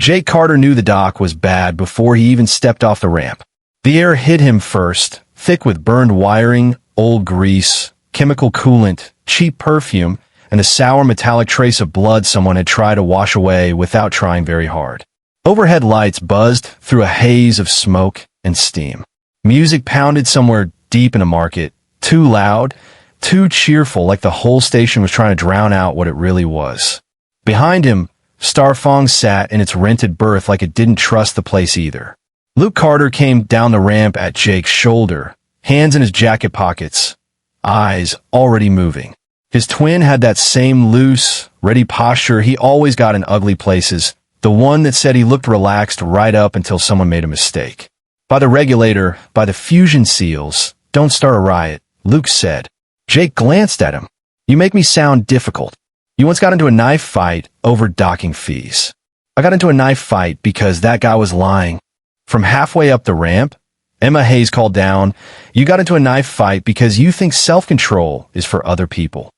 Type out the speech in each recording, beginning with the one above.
Jake Carter knew the dock was bad before he even stepped off the ramp. The air hit him first, thick with burned wiring, old grease, chemical coolant, cheap perfume, and the sour metallic trace of blood someone had tried to wash away without trying very hard. Overhead lights buzzed through a haze of smoke and steam. Music pounded somewhere deep in a market, too loud, too cheerful, like the whole station was trying to drown out what it really was. Behind him, Starfang sat in its rented berth like it didn't trust the place either. Luke Carter came down the ramp at Jake's shoulder, hands in his jacket pockets, eyes already moving. His twin had that same loose, ready posture he always got in ugly places, the one that said he looked relaxed right up until someone made a mistake. By the regulator, by the fusion seals, don't start a riot, Luke said. Jake glanced at him. You make me sound difficult. You once got into a knife fight over docking fees. I got into a knife fight because that guy was lying. From halfway up the ramp, Emma Hayes called down, you got into a knife fight because you think self-control is for other people.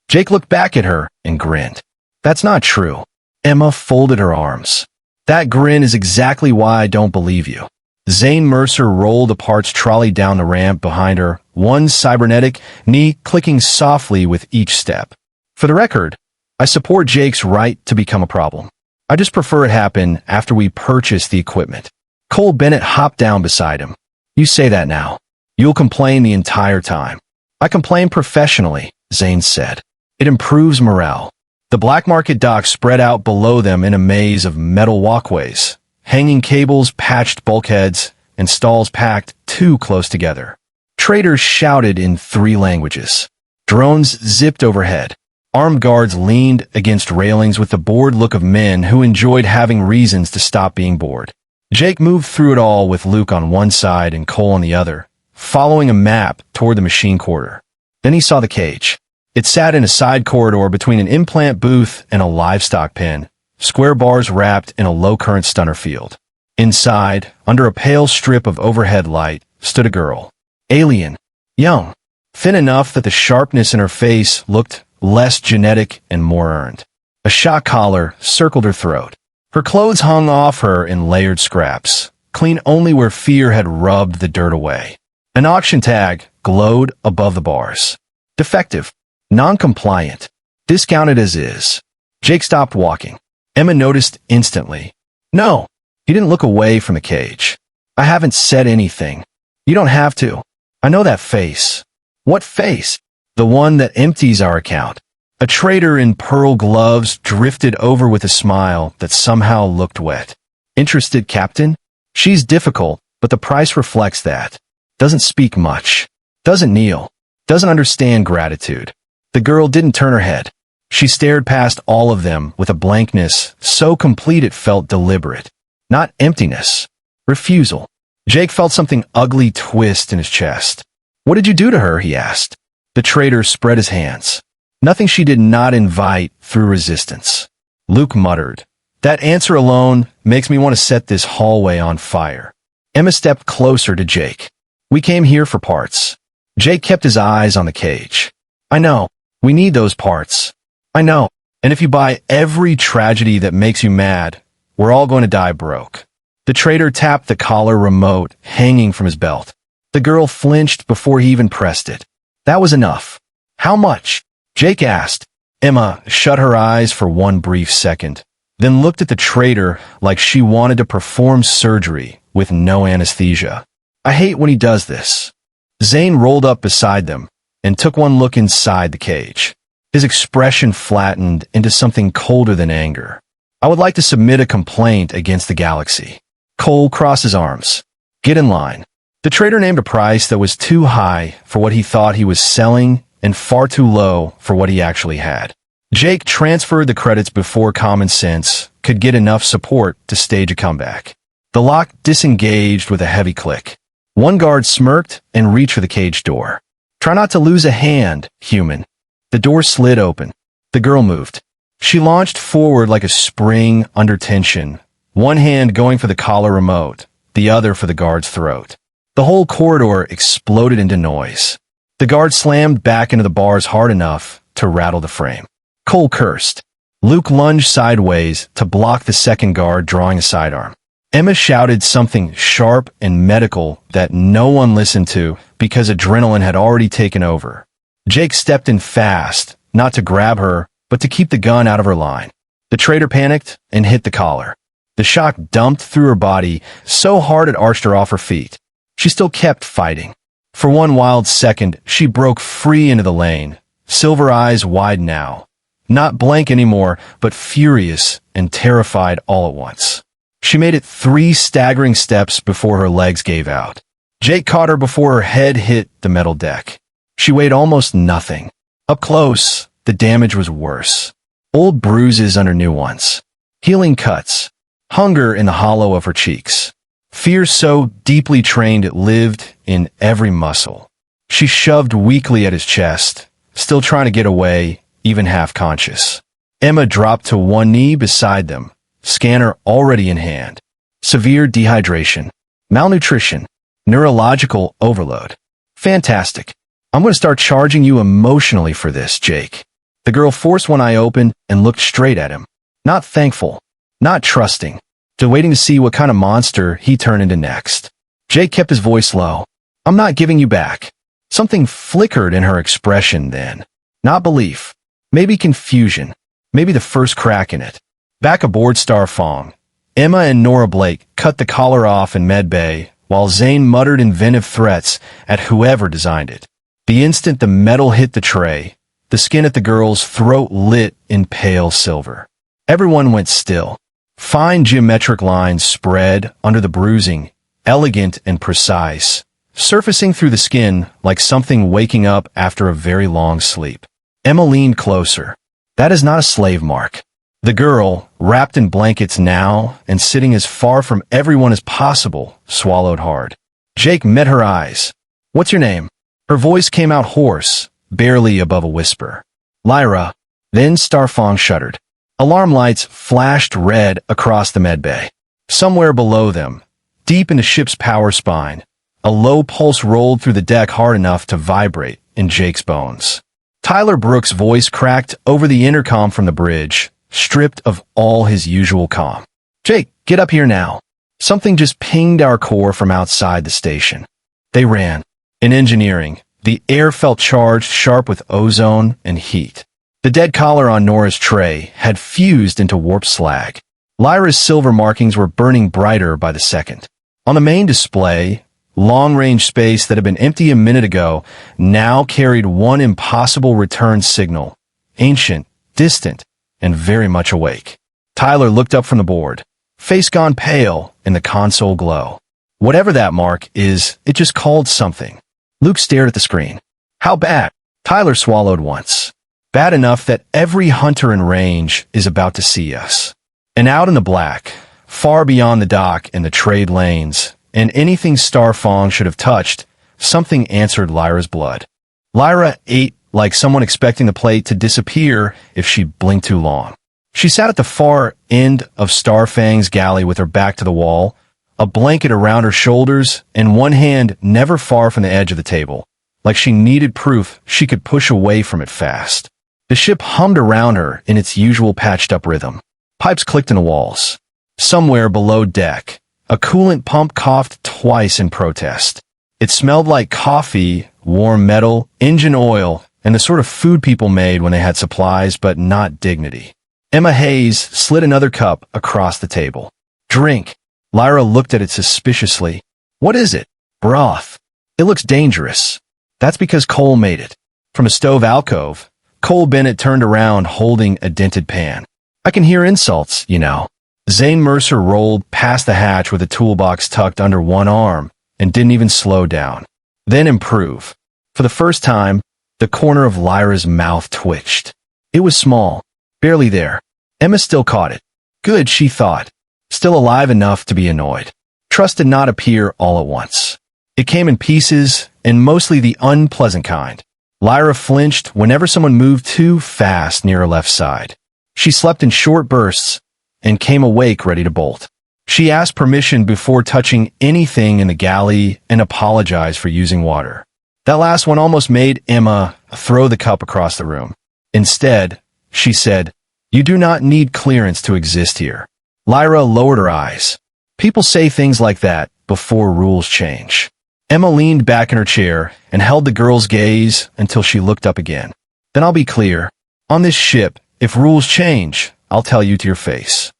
Jake looked back at her and grinned. That's not true. Emma folded her arms. That grin is exactly why I don't believe you. Zane Mercer rolled a parts trolley down the ramp behind her, one cybernetic knee clicking softly with each step. For the record, I support Jake's right to become a problem. I just prefer it happen after we purchase the equipment. Cole Bennett hopped down beside him. You say that now. You'll complain the entire time. I complain professionally, Zane said. It improves morale. The black market dock spread out below them in a maze of metal walkways, hanging cables, patched bulkheads, and stalls packed too close together. Traders shouted in 3 languages. Drones zipped overhead. Armed guards leaned against railings with the bored look of men who enjoyed having reasons to stop being bored. Jake moved through it all with Luke on one side and Cole on the other, following a map toward the machine quarter. Then he saw the cage. It sat in a side corridor between an implant booth and a livestock pen, square bars wrapped in a low-current stunner field. Inside, under a pale strip of overhead light, stood a girl. Alien. Young. Thin enough that the sharpness in her face looked less genetic and more earned. A shock collar circled her throat. Her clothes hung off her in layered scraps, clean only where fear had rubbed the dirt away. An auction tag glowed above the bars. Defective. Non-compliant. Discounted as is. Jake stopped walking. Emma noticed instantly. No. He didn't look away from the cage. I haven't said anything. You don't have to. I know that face. What face? The one that empties our account. A trader in pearl gloves drifted over with a smile that somehow looked wet. Interested, Captain? She's difficult, but the price reflects that. Doesn't speak much. Doesn't kneel. Doesn't understand gratitude. The girl didn't turn her head. She stared past all of them with a blankness so complete it felt deliberate. Not emptiness. Refusal. Jake felt something ugly twist in his chest. What did you do to her? He asked. The trader spread his hands. Nothing she did not invite through resistance. Luke muttered. That answer alone makes me want to set this hallway on fire. Emma stepped closer to Jake. We came here for parts. Jake kept his eyes on the cage. I know. We need those parts. I know. And if you buy every tragedy that makes you mad, we're all going to die broke. The trader tapped the collar remote hanging from his belt. The girl flinched before he even pressed it. That was enough. How much? Jake asked. Emma shut her eyes for one brief second, then looked at the trader like she wanted to perform surgery with no anesthesia. I hate when he does this. Zane rolled up beside them and took one look inside the cage. His expression flattened into something colder than anger. I would like to submit a complaint against the galaxy. Cole crossed his arms. Get in line. The trader named a price that was too high for what he thought he was selling and far too low for what he actually had. Jake transferred the credits before common sense could get enough support to stage a comeback. The lock disengaged with a heavy click. One guard smirked and reached for the cage door. Try not to lose a hand, human. The door slid open. The girl moved. She launched forward like a spring under tension, one hand going for the collar remote, the other for the guard's throat. The whole corridor exploded into noise. The guard slammed back into the bars hard enough to rattle the frame. Cole cursed. Luke lunged sideways to block the second guard, drawing a sidearm. Emma shouted something sharp and medical that no one listened to because adrenaline had already taken over. Jake stepped in fast, not to grab her, but to keep the gun out of her line. The traitor panicked and hit the collar. The shock dumped through her body so hard it arched her off her feet. She still kept fighting. For one wild second, she broke free into the lane, silver eyes wide now. Not blank anymore, but furious and terrified all at once. She made it 3 staggering steps before her legs gave out. Jake caught her before her head hit the metal deck. She weighed almost nothing. Up close, the damage was worse. Old bruises under new ones. Healing cuts. Hunger in the hollow of her cheeks. Fear so deeply trained it lived in every muscle. She shoved weakly at his chest, still trying to get away, even half-conscious. Emma dropped to one knee beside them, scanner already in hand. Severe dehydration, malnutrition, neurological overload. Fantastic. I'm going to start charging you emotionally for this, Jake. The girl forced one eye open and looked straight at him. Not thankful, not trusting, just waiting to see what kind of monster he turned into next. Jake kept his voice low. I'm not giving you back. Something flickered in her expression then. Not belief. Maybe confusion. Maybe the first crack in it. Back aboard Starfang, Emma and Nora Blake cut the collar off in medbay, while Zane muttered inventive threats at whoever designed it. The instant the metal hit the tray, the skin at the girl's throat lit in pale silver. Everyone went still. Fine geometric lines spread under the bruising, elegant and precise, surfacing through the skin like something waking up after a very long sleep. Emma leaned closer. That is not a slave mark. The girl, wrapped in blankets now and sitting as far from everyone as possible, swallowed hard. Jake met her eyes. What's your name? Her voice came out hoarse, barely above a whisper. Lyra. Then Starfang shuddered. Alarm lights flashed red across the medbay. Somewhere below them, deep in the ship's power spine, a low pulse rolled through the deck hard enough to vibrate in Jake's bones. Tyler Brooks' voice cracked over the intercom from the bridge, stripped of all his usual calm. Jake, get up here now. Something just pinged our core from outside the station. They ran. In engineering, the air felt charged sharp with ozone and heat. The dead collar on Nora's tray had fused into warped slag. Lyra's silver markings were burning brighter by the second. On the main display, long-range space that had been empty a minute ago now carried one impossible return signal, ancient, distant, and very much awake. Tyler looked up from the board, face gone pale in the console glow. Whatever that mark is, it just called something. Luke stared at the screen. How bad? Tyler swallowed once. Bad enough that every hunter in range is about to see us. And out in the black, far beyond the dock and the trade lanes, and anything Starfang should have touched, something answered Lyra's blood. Lyra ate like someone expecting the plate to disappear if she blinked too long. She sat at the far end of Starfang's galley with her back to the wall, a blanket around her shoulders, and one hand never far from the edge of the table, like she needed proof she could push away from it fast. The ship hummed around her in its usual patched-up rhythm. Pipes clicked in the walls. Somewhere below deck, a coolant pump coughed twice in protest. It smelled like coffee, warm metal, engine oil, and the sort of food people made when they had supplies but not dignity. Emma Hayes slid another cup across the table. Drink. Lyra looked at it suspiciously. What is it? Broth. It looks dangerous. That's because Cole made it. From a stove alcove, Cole Bennett turned around holding a dented pan. I can hear insults, you know. Zane Mercer rolled past the hatch with a toolbox tucked under one arm and didn't even slow down. Then improve. For the first time, the corner of Lyra's mouth twitched. It was small, barely there. Emma still caught it. Good, she thought. Still alive enough to be annoyed. Trust did not appear all at once. It came in pieces, and mostly the unpleasant kind. Lyra flinched whenever someone moved too fast near her left side. She slept in short bursts and came awake ready to bolt. She asked permission before touching anything in the galley and apologized for using water. That last one almost made Emma throw the cup across the room. Instead, she said, You do not need clearance to exist here. Lyra lowered her eyes. People say things like that before rules change. Emma leaned back in her chair and held the girl's gaze until she looked up again. Then I'll be clear. On this ship, if rules change, I'll tell you to your face.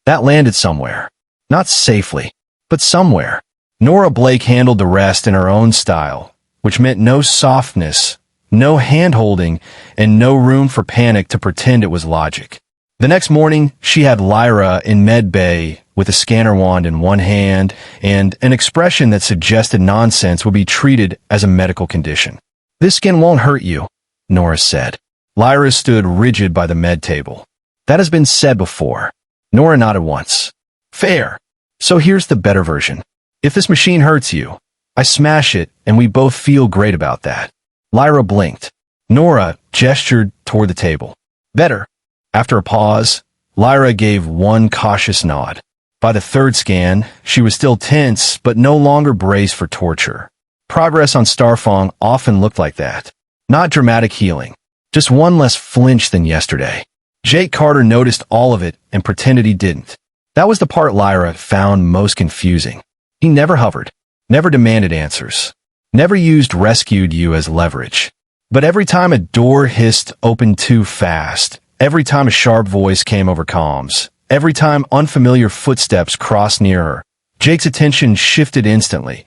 That landed somewhere. Not safely, but somewhere. Nora Blake handled the rest in her own style, which meant no softness, no hand-holding, and no room for panic to pretend it was logic. The next morning, she had Lyra in med bay with a scanner wand in one hand and an expression that suggested nonsense would be treated as a medical condition. This skin won't hurt you, Nora said. Lyra stood rigid by the med table. That has been said before. Nora nodded once. Fair. So here's the better version. If this machine hurts you, I smash it and we both feel great about that. Lyra blinked. Nora gestured toward the table. Better. After a pause, Lyra gave one cautious nod. By the third scan, she was still tense, but no longer braced for torture. Progress on Starfang often looked like that. Not dramatic healing. Just one less flinch than yesterday. Jake Carter noticed all of it and pretended he didn't. That was the part Lyra found most confusing. He never hovered, never demanded answers, never used rescued you as leverage. But every time a door hissed open too fast, every time a sharp voice came over comms, every time unfamiliar footsteps crossed near her, Jake's attention shifted instantly,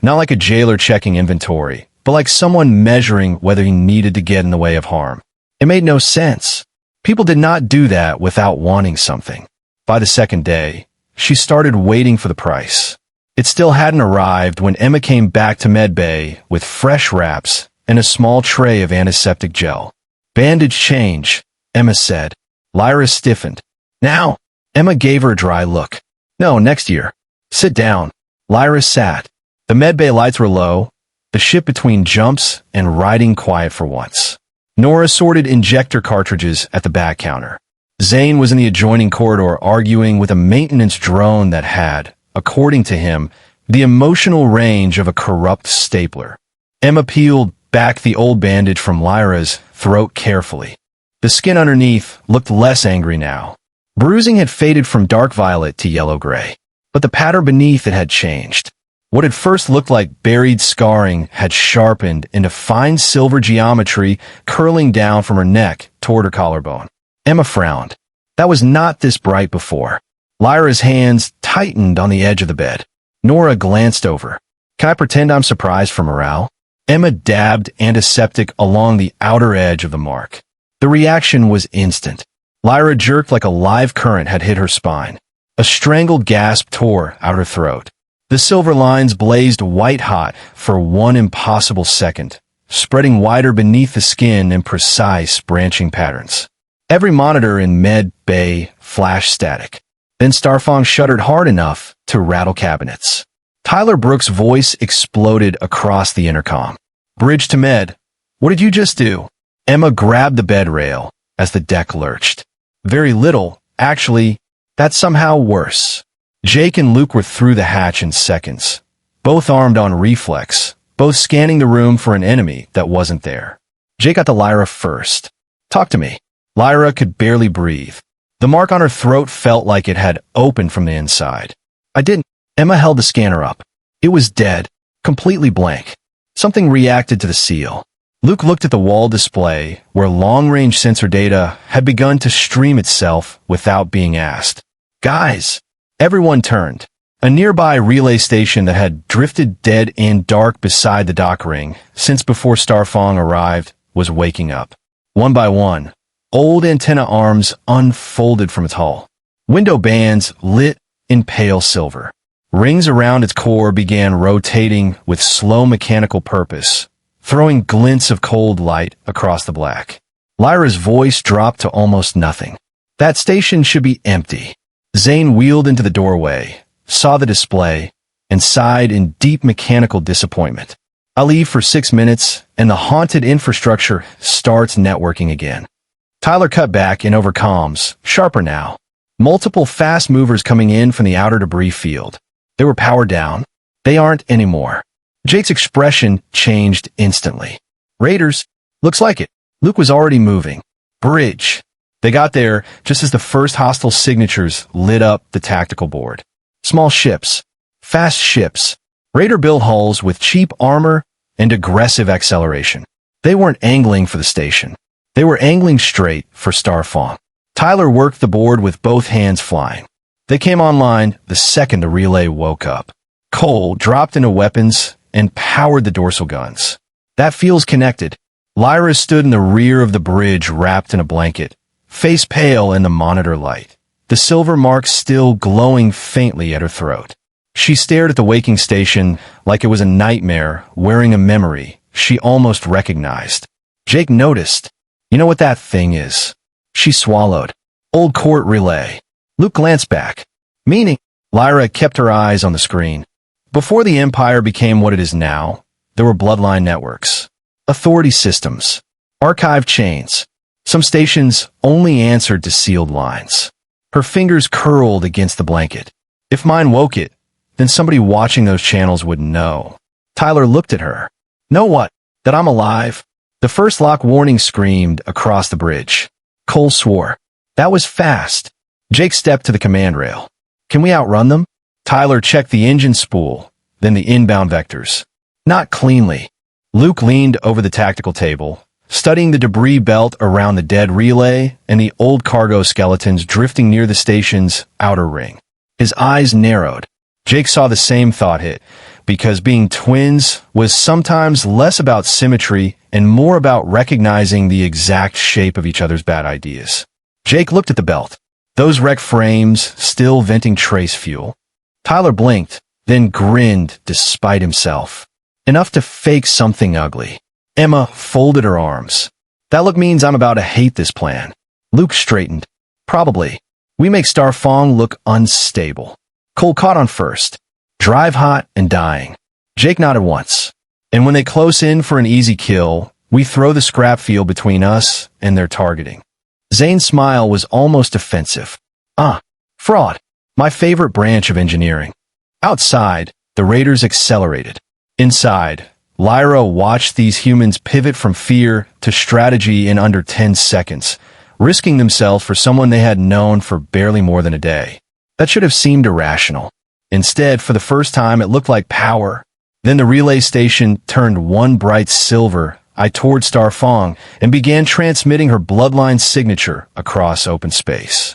not like a jailer checking inventory, but like someone measuring whether he needed to get in the way of harm. It made no sense. People did not do that without wanting something. By the second day, she started waiting for the price. It still hadn't arrived when Emma came back to medbay with fresh wraps and a small tray of antiseptic gel. Bandage change, Emma said. Lyra stiffened. Now? Emma gave her a dry look. No, next year. Sit down. Lyra sat. The medbay lights were low, the ship between jumps and riding quiet for once. Nora sorted injector cartridges at the back counter. Zane was in the adjoining corridor arguing with a maintenance drone that had, according to him, the emotional range of a corrupt stapler. Emma peeled back the old bandage from Lyra's throat carefully. The skin underneath looked less angry now. Bruising had faded from dark violet to yellow-gray, but the pattern beneath it had changed. What had first looked like buried scarring had sharpened into fine silver geometry curling down from her neck toward her collarbone. Emma frowned. That was not this bright before. Lyra's hands tightened on the edge of the bed. Nora glanced over. Can I pretend I'm surprised for morale? Emma dabbed antiseptic along the outer edge of the mark. The reaction was instant. Lyra jerked like a live current had hit her spine. A strangled gasp tore out her throat. The silver lines blazed white-hot for one impossible second, spreading wider beneath the skin in precise branching patterns. Every monitor in med bay flashed static. Then Starfang shuddered hard enough to rattle cabinets. Tyler Brooks' voice exploded across the intercom. Bridge to med. What did you just do? Emma grabbed the bed rail as the deck lurched. Very little, actually. That's somehow worse. Jake and Luke were through the hatch in seconds, both armed on reflex, both scanning the room for an enemy that wasn't there. Jake got to Lyra first. Talk to me. Lyra could barely breathe. The mark on her throat felt like it had opened from the inside. I didn't. Emma held the scanner up. It was dead, completely blank. Something reacted to the seal. Luke looked at the wall display where long-range sensor data had begun to stream itself without being asked. Guys! Everyone turned. A nearby relay station that had drifted dead and dark beside the dock ring since before Starfang arrived was waking up. One by one, old antenna arms unfolded from its hull. Window bands lit in pale silver. Rings around its core began rotating with slow mechanical purpose, throwing glints of cold light across the black. Lyra's voice dropped to almost nothing. That station should be empty. Zane wheeled into the doorway, saw the display, and sighed in deep mechanical disappointment. I'll leave for 6 minutes, and the haunted infrastructure starts networking again. Tyler cut back in over comms, sharper now. Multiple fast movers coming in from the outer debris field. They were powered down. They aren't anymore. Jake's expression changed instantly. Raiders? Looks like it. Luke was already moving. Bridge. They got there just as the first hostile signatures lit up the tactical board. Small ships. Fast ships. Raider-built hulls with cheap armor and aggressive acceleration. They weren't angling for the station. They were angling straight for Starfang. Tyler worked the board with both hands flying. They came online the second the relay woke up. Cole dropped into weapons and powered the dorsal guns. That feels connected. Lyra stood in the rear of the bridge wrapped in a blanket, face pale in the monitor light, the silver mark still glowing faintly at her throat. She stared at the waking station like it was a nightmare wearing a memory she almost recognized. Jake noticed. You know what that thing is? She swallowed. Old court relay. Luke glanced back. Meaning, Lyra kept her eyes on the screen. Before the Empire became what it is now, there were bloodline networks, authority systems, archive chains. Some stations only answered to sealed lines. Her fingers curled against the blanket. If mine woke it, then somebody watching those channels would know. Tyler looked at her. Know what? That I'm alive? The first lock warning screamed across the bridge. Cole swore. That was fast. Jake stepped to the command rail. Can we outrun them? Tyler checked the engine spool, then the inbound vectors. Not cleanly. Luke leaned over the tactical table, studying the debris belt around the dead relay and the old cargo skeletons drifting near the station's outer ring. His eyes narrowed. Jake saw the same thought hit, because being twins was sometimes less about symmetry and more about recognizing the exact shape of each other's bad ideas. Jake looked at the belt. Those wrecked frames still venting trace fuel. Tyler blinked, then grinned despite himself. Enough to fake something ugly. Emma folded her arms. That look means I'm about to hate this plan. Luke straightened. Probably. We make Starfang look unstable. Cole caught on first. Drive hot and dying. Jake nodded once. And when they close in for an easy kill, we throw the scrap field between us and their targeting. Zane's smile was almost offensive. Fraud. My favorite branch of engineering. Outside, the raiders accelerated. Inside, Lyra watched these humans pivot from fear to strategy in under 10 seconds, risking themselves for someone they had known for barely more than a day. That should have seemed irrational. Instead, for the first time, it looked like power. Then the relay station turned one bright silver eye toward Starfang and began transmitting her bloodline signature across open space.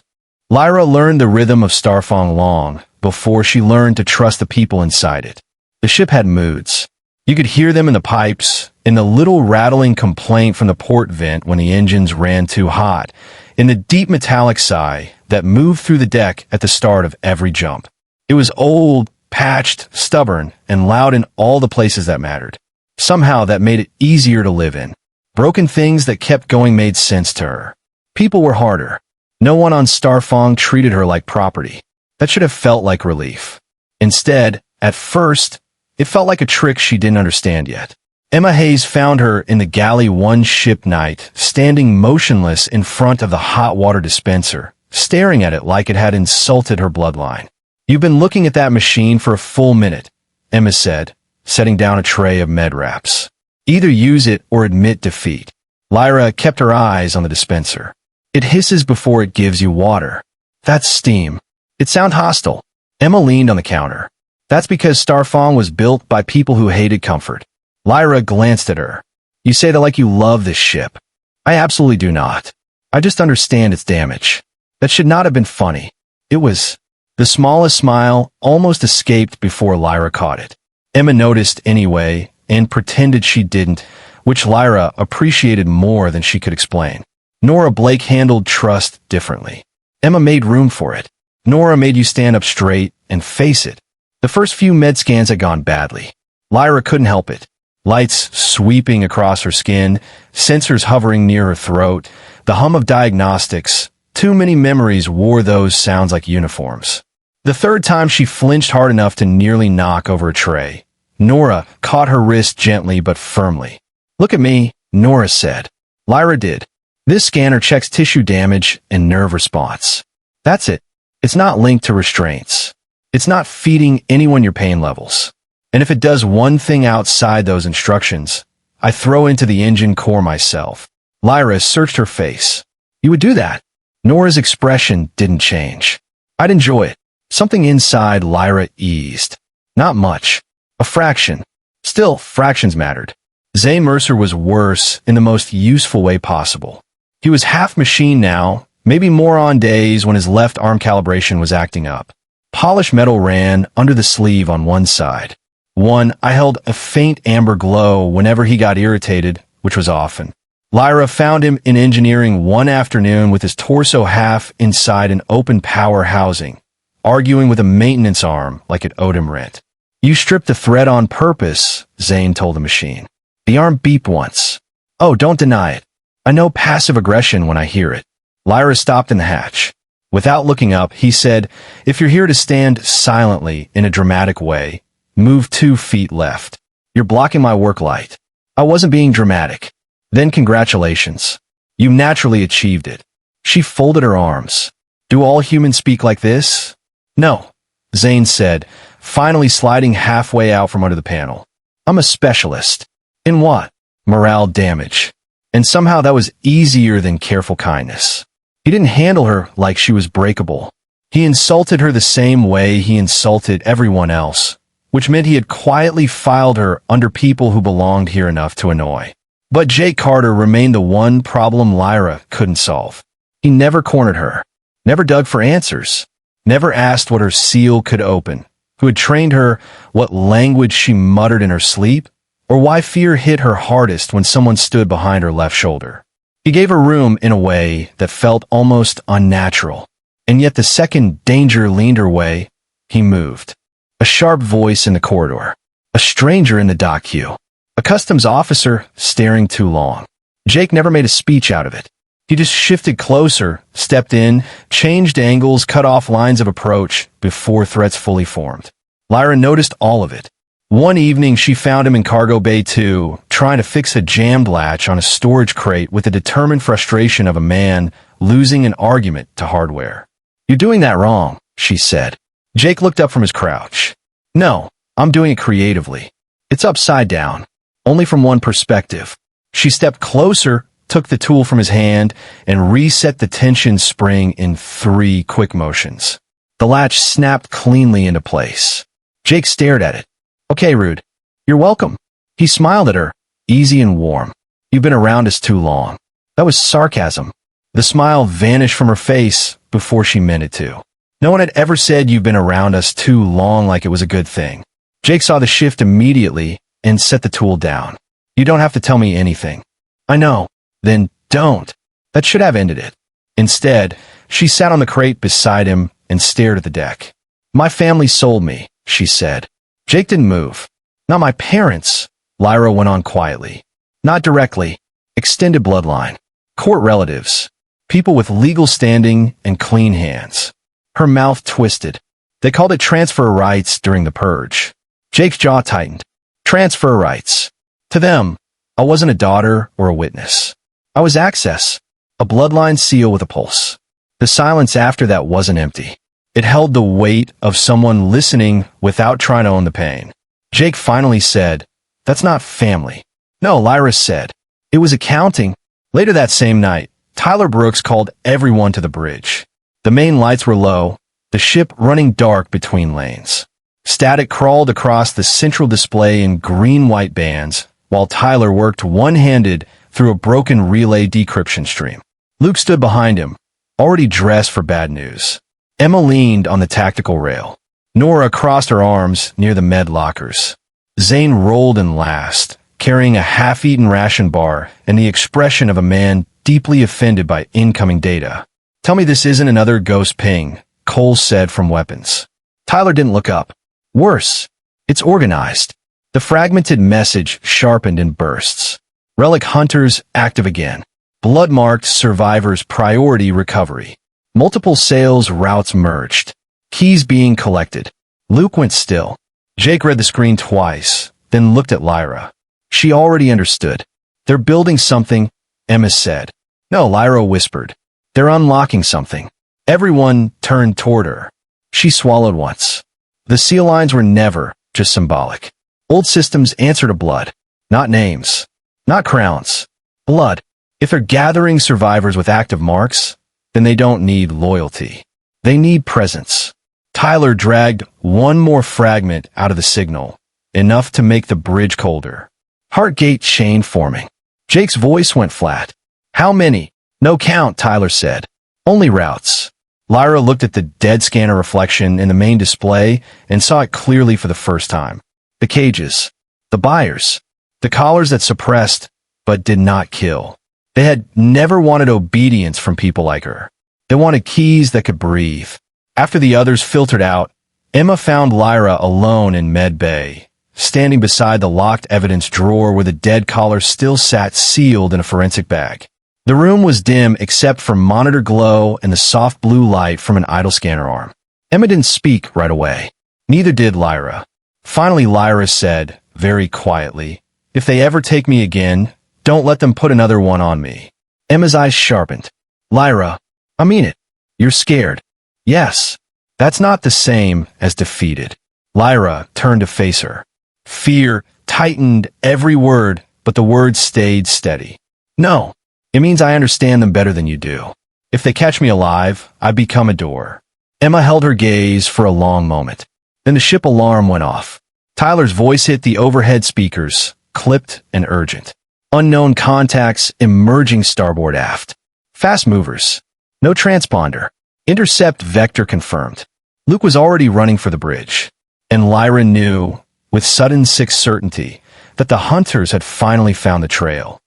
Lyra learned the rhythm of Starfang long before she learned to trust the people inside it. The ship had moods. You could hear them in the pipes, in the little rattling complaint from the port vent when the engines ran too hot, in the deep metallic sigh that moved through the deck at the start of every jump. It was old, patched, stubborn, and loud in all the places that mattered. Somehow that made it easier to live in. Broken things that kept going made sense to her. People were harder. No one on Starfang treated her like property. That should have felt like relief. Instead, at first, it felt like a trick she didn't understand yet. Emma Hayes found her in the Galley 1 ship night, standing motionless in front of the hot water dispenser, staring at it like it had insulted her bloodline. You've been looking at that machine for a full minute, Emma said, setting down a tray of med wraps. Either use it or admit defeat. Lyra kept her eyes on the dispenser. It hisses before it gives you water. That's steam. It sounds hostile. Emma leaned on the counter. That's because Starfang was built by people who hated comfort. Lyra glanced at her. You say that like you love this ship. I absolutely do not. I just understand its damage. That should not have been funny. It was. The smallest smile almost escaped before Lyra caught it. Emma noticed anyway and pretended she didn't, which Lyra appreciated more than she could explain. Nora Blake handled trust differently. Emma made room for it. Nora made you stand up straight and face it. The first few med scans had gone badly. Lyra couldn't help it. Lights sweeping across her skin, sensors hovering near her throat, the hum of diagnostics. Too many memories wore those sounds like uniforms. The third time she flinched hard enough to nearly knock over a tray. Nora caught her wrist gently but firmly. Look at me, Nora said. Lyra did. This scanner checks tissue damage and nerve response. That's it. It's not linked to restraints. It's not feeding anyone your pain levels. And if it does one thing outside those instructions, I throw into the engine core myself. Lyra searched her face. You would do that? Nora's expression didn't change. I'd enjoy it. Something inside Lyra eased. Not much. A fraction. Still, fractions mattered. Zay Mercer was worse in the most useful way possible. He was half machine now, maybe more on days when his left arm calibration was acting up. Polished metal ran under the sleeve on one side. I held a faint amber glow whenever he got irritated, which was often. Lyra found him in engineering one afternoon with his torso half inside an open power housing, arguing with a maintenance arm like it owed him rent. You stripped the thread on purpose, Zane told the machine. The arm beeped once. Oh, don't deny it. I know passive aggression when I hear it. Lyra stopped in the hatch. Without looking up, he said, if you're here to stand silently in a dramatic way, move 2 feet left. You're blocking my work light. I wasn't being dramatic. Then congratulations. You naturally achieved it. She folded her arms. Do all humans speak like this? No, Zane said, finally sliding halfway out from under the panel. I'm a specialist. In what? Morale damage. And somehow that was easier than careful kindness. He didn't handle her like she was breakable. He insulted her the same way he insulted everyone else, which meant he had quietly filed her under people who belonged here enough to annoy. But Jake Carter remained the one problem Lyra couldn't solve. He never cornered her, never dug for answers, never asked what her seal could open, who had trained her, what language she muttered in her sleep, or why fear hit her hardest when someone stood behind her left shoulder. He gave her room in a way that felt almost unnatural, and yet the second danger leaned her way, he moved. A sharp voice in the corridor, a stranger in the dock queue. A customs officer staring too long. Jake never made a speech out of it. He just shifted closer, stepped in, changed angles, cut off lines of approach before threats fully formed. Lyra noticed all of it. One evening she found him in Cargo Bay 2, trying to fix a jammed latch on a storage crate with the determined frustration of a man losing an argument to hardware. You're doing that wrong, she said. Jake looked up from his crouch. No, I'm doing it creatively. It's upside down. Only from one perspective. She stepped closer, took the tool from his hand, and reset the tension spring in 3 quick motions. The latch snapped cleanly into place. Jake stared at it. Okay, Rude. You're welcome. He smiled at her, easy and warm. You've been around us too long. That was sarcasm. The smile vanished from her face before she meant it to. No one had ever said you've been around us too long like it was a good thing. Jake saw the shift immediately and set the tool down. You don't have to tell me anything. I know. Then don't. That should have ended it. Instead, she sat on the crate beside him and stared at the deck. My family sold me, she said. Jake didn't move. Not my parents, Lyra went on quietly. Not directly. Extended bloodline. Court relatives. People with legal standing and clean hands. Her mouth twisted. They called it transfer rights during the purge. Jake's jaw tightened. Transfer rights. To them, I wasn't a daughter or a witness. I was access, a bloodline seal with a pulse. The silence after that wasn't empty. It held the weight of someone listening without trying to own the pain. Jake finally said, that's not family. No, Lyra said. It was accounting. Later that same night, Tyler Brooks called everyone to the bridge. The main lights were low, the ship running dark between lanes. Static crawled across the central display in green-white bands, while Tyler worked one-handed through a broken relay decryption stream. Luke stood behind him, already dressed for bad news. Emma leaned on the tactical rail. Nora crossed her arms near the med lockers. Zane rolled in last, carrying a half-eaten ration bar and the expression of a man deeply offended by incoming data. Tell me this isn't another ghost ping, Cole said from weapons. Tyler didn't look up. Worse, it's organized. The fragmented message sharpened in bursts. Relic hunters active again. Blood-marked survivors priority recovery. Multiple sales routes merged. Keys being collected. Luke went still. Jake read the screen twice, then looked at Lyra. She already understood. They're building something, Emma said. No, Lyra whispered. They're unlocking something. Everyone turned toward her. She swallowed once. The seal lines were never just symbolic. Old systems answer to blood. Not names. Not crowns. Blood. If they're gathering survivors with active marks, then they don't need loyalty. They need presence. Tyler dragged one more fragment out of the signal, enough to make the bridge colder. Heartgate chain forming. Jake's voice went flat. How many? No count, Tyler said. Only routes. Lyra looked at the dead scanner reflection in the main display and saw it clearly for the first time. The cages. The buyers. The collars that suppressed, but did not kill. They had never wanted obedience from people like her. They wanted keys that could breathe. After the others filtered out, Emma found Lyra alone in Med Bay, standing beside the locked evidence drawer where the dead collar still sat sealed in a forensic bag. The room was dim except for monitor glow and the soft blue light from an idle scanner arm. Emma didn't speak right away. Neither did Lyra. Finally, Lyra said, very quietly, "If they ever take me again, don't let them put another one on me." Emma's eyes sharpened. "Lyra, I mean it. You're scared." "Yes." "That's not the same as defeated." Lyra turned to face her. Fear tightened every word, but the words stayed steady. "No. It means I understand them better than you do. If they catch me alive, I become a door." Emma held her gaze for a long moment. Then the ship alarm went off. Tyler's voice hit the overhead speakers, clipped and urgent. "Unknown contacts emerging starboard aft. Fast movers. No transponder. Intercept vector confirmed." Luke was already running for the bridge, and Lyra knew, with sudden sick certainty, that the hunters had finally found the trail.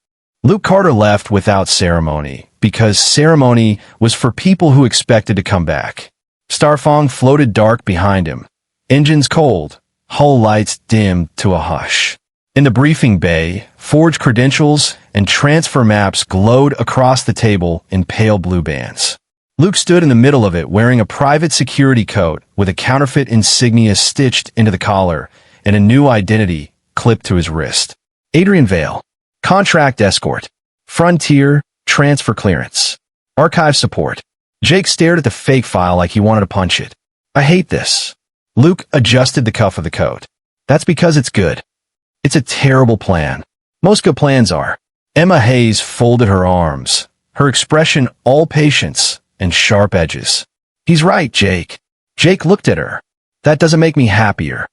Luke Carter left without ceremony, because ceremony was for people who expected to come back. Starfang floated dark behind him, engines cold, hull lights dimmed to a hush. In the briefing bay, forged credentials and transfer maps glowed across the table in pale blue bands. Luke stood in the middle of it wearing a private security coat with a counterfeit insignia stitched into the collar and a new identity clipped to his wrist. Adrian Vale. Contract escort. Frontier. Transfer clearance. Archive support. Jake stared at the fake file like he wanted to punch it. "I hate this." Luke adjusted the cuff of the coat. "That's because it's good. It's a terrible plan. Most good plans are." Emma Hayes folded her arms, her expression all patience and sharp edges. "He's right, Jake." Jake looked at her. "That doesn't make me happier."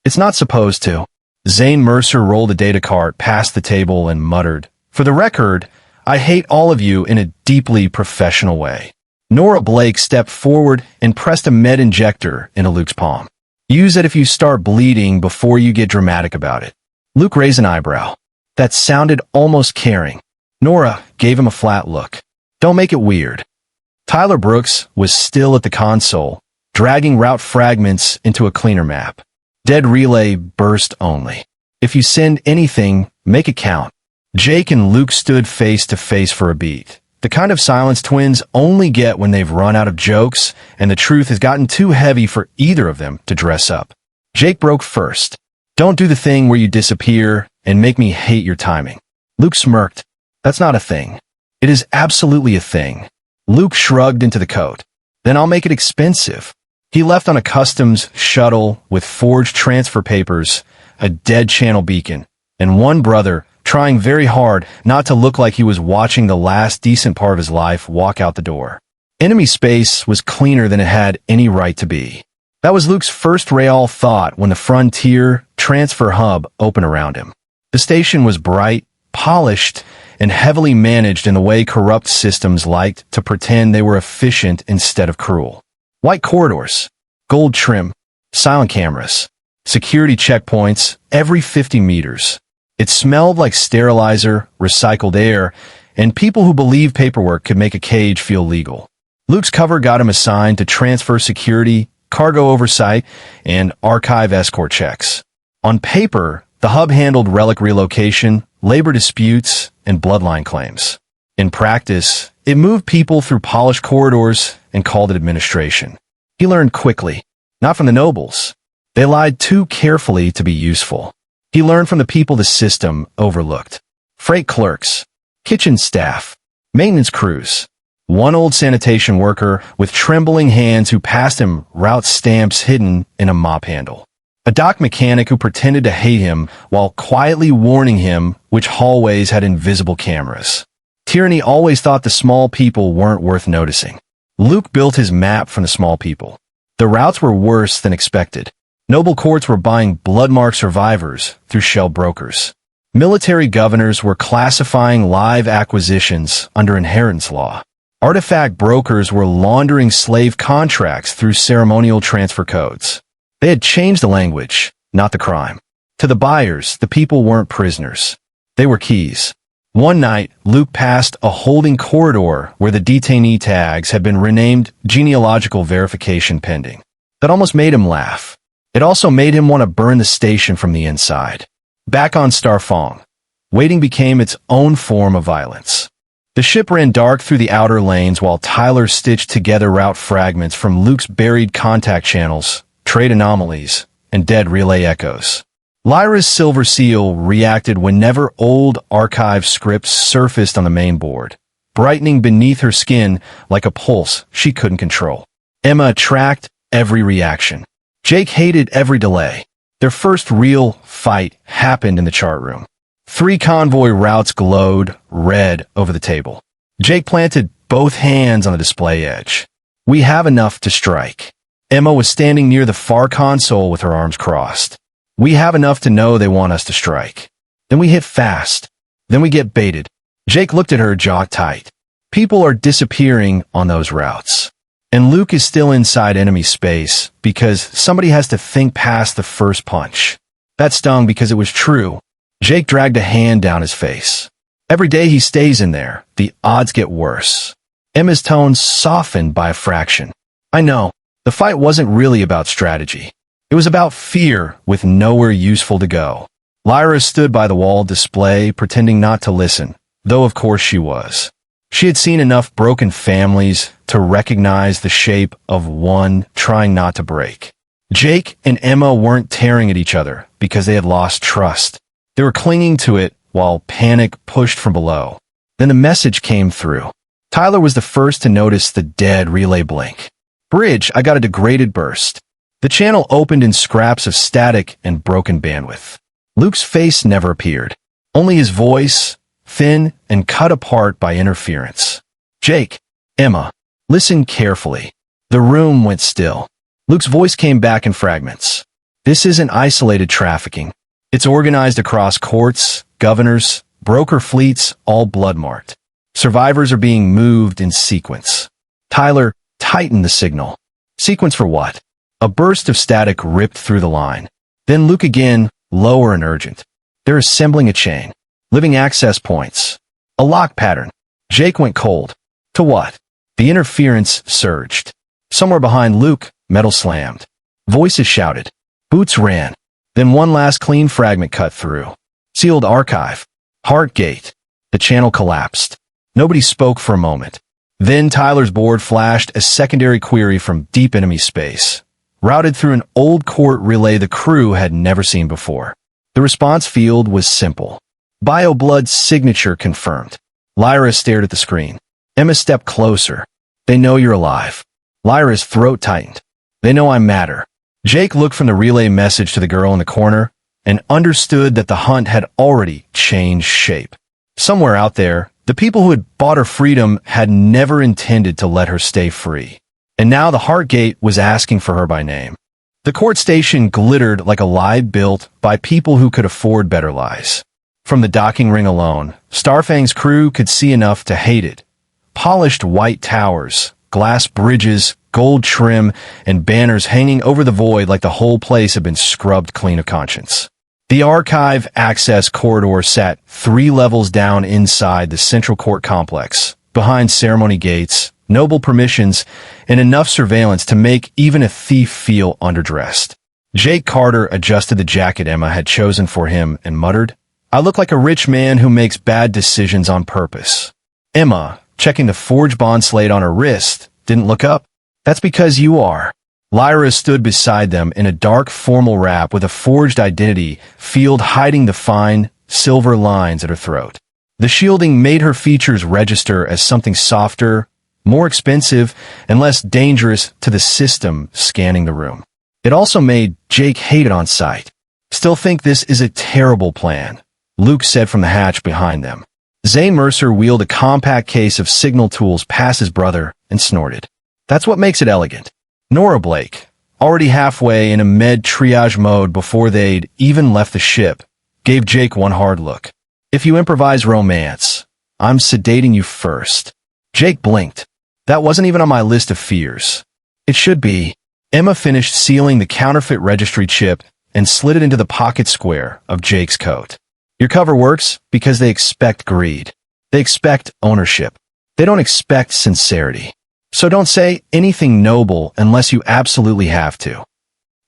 "It's not supposed to." Zane Mercer rolled a data cart past the table and muttered, "For the record, I hate all of you in a deeply professional way." Nora Blake stepped forward and pressed a med injector into Luke's palm. "Use it if you start bleeding before you get dramatic about it." Luke raised an eyebrow. That sounded almost caring. Nora gave him a flat look. "Don't make it weird." Tyler Brooks was still at the console, dragging route fragments into a cleaner map. Dead relay burst only. If you send anything, make it count. Jake and Luke stood face to face for a beat. The kind of silence twins only get when they've run out of jokes and the truth has gotten too heavy for either of them to dress up. Jake broke first. "Don't do the thing where you disappear and make me hate your timing." Luke smirked. "That's not a thing." "It is absolutely a thing." Luke shrugged into the coat. "Then I'll make it expensive." He left on a customs shuttle with forged transfer papers, a dead channel beacon, and one brother trying very hard not to look like he was watching the last decent part of his life walk out the door. Enemy space was cleaner than it had any right to be. That was Luke's first real thought when the Frontier transfer hub opened around him. The station was bright, polished, and heavily managed in the way corrupt systems liked to pretend they were efficient instead of cruel. White corridors, gold trim, silent cameras, security checkpoints every 50 meters. It smelled like sterilizer, recycled air, and people who believed paperwork could make a cage feel legal. Luke's cover got him assigned to transfer security, cargo oversight, and archive escort checks. On paper, the hub handled relic relocation, labor disputes, and bloodline claims. In practice, it moved people through polished corridors and called it administration. He learned quickly, not from the nobles. They lied too carefully to be useful. He learned from the people the system overlooked. Freight clerks, kitchen staff, maintenance crews. One old sanitation worker with trembling hands who passed him route stamps hidden in a mop handle. A dock mechanic who pretended to hate him while quietly warning him which hallways had invisible cameras. Tyranny always thought the small people weren't worth noticing. Luke built his map from the small people. The routes were worse than expected. Noble courts were buying bloodmark survivors through shell brokers. Military governors were classifying live acquisitions under inheritance law. Artifact brokers were laundering slave contracts through ceremonial transfer codes. They had changed the language, not the crime. To the buyers, the people weren't prisoners. They were keys. One night, Luke passed a holding corridor where the detainee tags had been renamed genealogical verification pending. That almost made him laugh. It also made him want to burn the station from the inside. Back on Starfang, waiting became its own form of violence. The ship ran dark through the outer lanes while Tyler stitched together route fragments from Luke's buried contact channels, trade anomalies, and dead relay echoes. Lyra's silver seal reacted whenever old archive scripts surfaced on the main board, brightening beneath her skin like a pulse she couldn't control. Emma tracked every reaction. Jake hated every delay. Their first real fight happened in the chart room. 3 convoy routes glowed red over the table. Jake planted both hands on the display edge. We have enough to strike. Emma was standing near the far console with her arms crossed. We have enough to know they want us to strike. Then we hit fast. Then we get baited. Jake looked at her, jaw tight. People are disappearing on those routes. And Luke is still inside enemy space because somebody has to think past the first punch. That stung because it was true. Jake dragged a hand down his face. Every day he stays in there, the odds get worse. Emma's tone softened by a fraction. I know, the fight wasn't really about strategy. It was about fear with nowhere useful to go. Lyra stood by the wall display, pretending not to listen, though of course she was. She had seen enough broken families to recognize the shape of one trying not to break. Jake and Emma weren't tearing at each other because they had lost trust. They were clinging to it while panic pushed from below. Then the message came through. Tyler was the first to notice the dead relay blink. Bridge, I got a degraded burst. The channel opened in scraps of static and broken bandwidth. Luke's face never appeared. Only his voice, thin and cut apart by interference. Jake, Emma, listen carefully. The room went still. Luke's voice came back in fragments. This isn't isolated trafficking. It's organized across courts, governors, broker fleets, all blood-marked. Survivors are being moved in sequence. Tyler tightened the signal. Sequence for what? A burst of static ripped through the line. Then Luke again, lower and urgent. They're assembling a chain. Living access points. A lock pattern. Jake went cold. To what? The interference surged. Somewhere behind Luke, metal slammed. Voices shouted. Boots ran. Then one last clean fragment cut through. Sealed archive. Heartgate. The channel collapsed. Nobody spoke for a moment. Then Tyler's board flashed a secondary query from deep enemy space, routed through an old court relay the crew had never seen before. The response field was simple. BioBlood signature confirmed. Lyra stared at the screen. Emma stepped closer. They know you're alive. Lyra's throat tightened. They know I matter. Jake looked from the relay message to the girl in the corner and understood that the hunt had already changed shape. Somewhere out there, the people who had bought her freedom had never intended to let her stay free. And now the Heartgate was asking for her by name. The court station glittered like a lie built by people who could afford better lies. From the docking ring alone, Starfang's crew could see enough to hate it. Polished white towers, glass bridges, gold trim, and banners hanging over the void like the whole place had been scrubbed clean of conscience. The archive access corridor sat 3 levels down inside the central court complex, behind ceremony gates, noble permissions, and enough surveillance to make even a thief feel underdressed. Jake Carter adjusted the jacket Emma had chosen for him and muttered, I look like a rich man who makes bad decisions on purpose. Emma, checking the forged bond slate on her wrist, didn't look up. That's because you are. Lyra stood beside them in a dark formal wrap with a forged identity field hiding the fine, silver lines at her throat. The shielding made her features register as something softer, more expensive, and less dangerous to the system scanning the room. It also made Jake hate it on sight. Still think this is a terrible plan, Luke said from the hatch behind them. Zane Mercer wheeled a compact case of signal tools past his brother and snorted. That's what makes it elegant. Nora Blake, already halfway in a med triage mode before they'd even left the ship, gave Jake one hard look. If you improvise romance, I'm sedating you first. Jake blinked. That wasn't even on my list of fears. It should be. Emma finished sealing the counterfeit registry chip and slid it into the pocket square of Jake's coat. Your cover works because they expect greed. They expect ownership. They don't expect sincerity. So don't say anything noble unless you absolutely have to.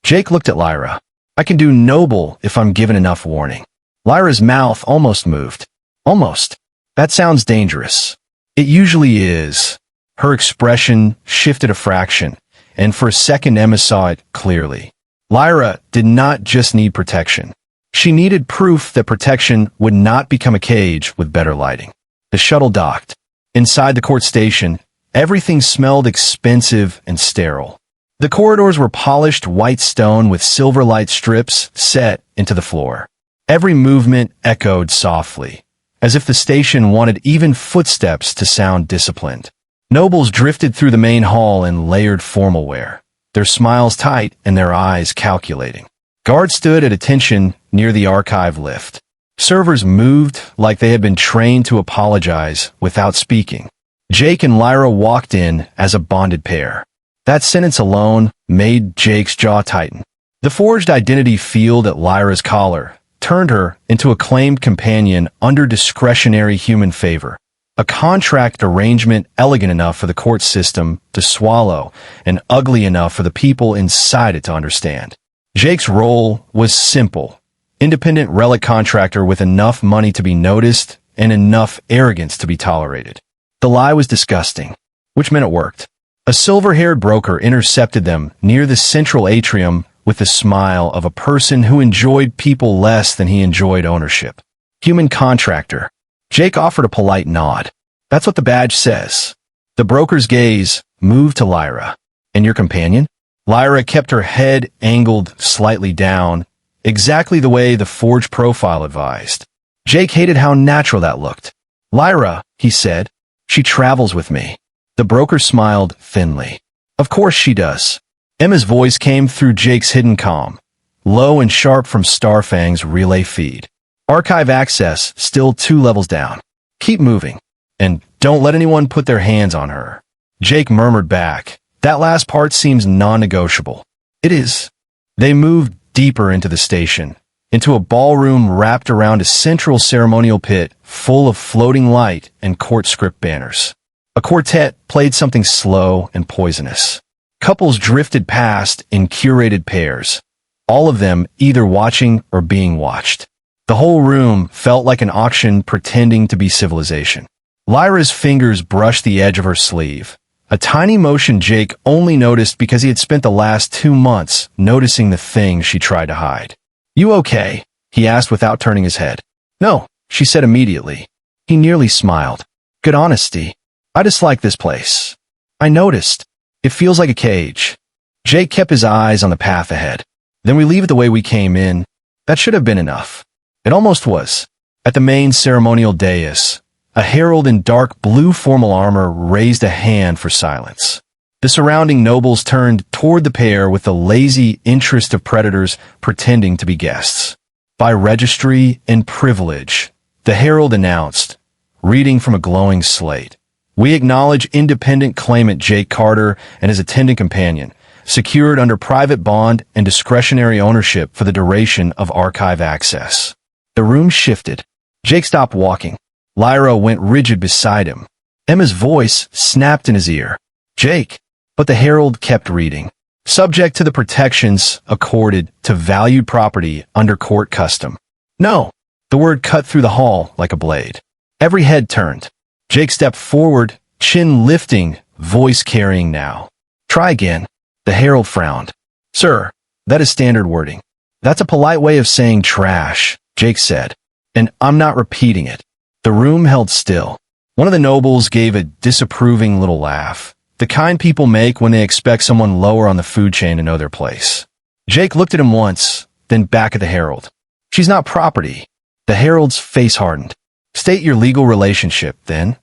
Jake looked at Lyra. I can do noble if I'm given enough warning. Lyra's mouth almost moved. Almost. That sounds dangerous. It usually is. Her expression shifted a fraction, and for a second Emma saw it clearly. Lyra did not just need protection. She needed proof that protection would not become a cage with better lighting. The shuttle docked. Inside the court station, everything smelled expensive and sterile. The corridors were polished white stone with silver light strips set into the floor. Every movement echoed softly, as if the station wanted even footsteps to sound disciplined. Nobles drifted through the main hall in layered formal wear, their smiles tight and their eyes calculating. Guards stood at attention near the archive lift. Servers moved like they had been trained to apologize without speaking. Jake and Lyra walked in as a bonded pair. That sentence alone made Jake's jaw tighten. The forged identity field at Lyra's collar turned her into a claimed companion under discretionary human favor. A contract arrangement elegant enough for the court system to swallow and ugly enough for the people inside it to understand. Jake's role was simple. Independent relic contractor with enough money to be noticed and enough arrogance to be tolerated. The lie was disgusting, which meant it worked. A silver-haired broker intercepted them near the central atrium with the smile of a person who enjoyed people less than he enjoyed ownership. Human contractor. Jake offered a polite nod. That's what the badge says. The broker's gaze moved to Lyra. And your companion? Lyra kept her head angled slightly down, exactly the way the forged profile advised. Jake hated how natural that looked. Lyra, he said, she travels with me. The broker smiled thinly. Of course she does. Emma's voice came through Jake's hidden comm, low and sharp from Starfang's relay feed. Archive access still 2 levels down. Keep moving. And don't let anyone put their hands on her. Jake murmured back. That last part seems non-negotiable. It is. They moved deeper into the station, into a ballroom wrapped around a central ceremonial pit full of floating light and court script banners. A quartet played something slow and poisonous. Couples drifted past in curated pairs, all of them either watching or being watched. The whole room felt like an auction pretending to be civilization. Lyra's fingers brushed the edge of her sleeve, a tiny motion Jake only noticed because he had spent the last 2 months noticing the things she tried to hide. You okay? He asked without turning his head. No, she said immediately. He nearly smiled. Good honesty. I dislike this place. I noticed. It feels like a cage. Jake kept his eyes on the path ahead. Then we leave it the way we came in. That should have been enough. It almost was. At the main ceremonial dais, a herald in dark blue formal armor raised a hand for silence. The surrounding nobles turned toward the pair with the lazy interest of predators pretending to be guests. By registry and privilege, the herald announced, reading from a glowing slate. We acknowledge independent claimant Jake Carter and his attendant companion, secured under private bond and discretionary ownership for the duration of archive access. The room shifted. Jake stopped walking. Lyra went rigid beside him. Emma's voice snapped in his ear. Jake. But the herald kept reading. Subject to the protections accorded to valued property under court custom. No. The word cut through the hall like a blade. Every head turned. Jake stepped forward, chin lifting, voice carrying now. Try again. The herald frowned. Sir, that is standard wording. That's a polite way of saying trash, Jake said. And I'm not repeating it. The room held still. One of the nobles gave a disapproving little laugh, the kind people make when they expect someone lower on the food chain to know their place. Jake looked at him once, then back at the herald. She's not property. The herald's face hardened. State your legal relationship, then.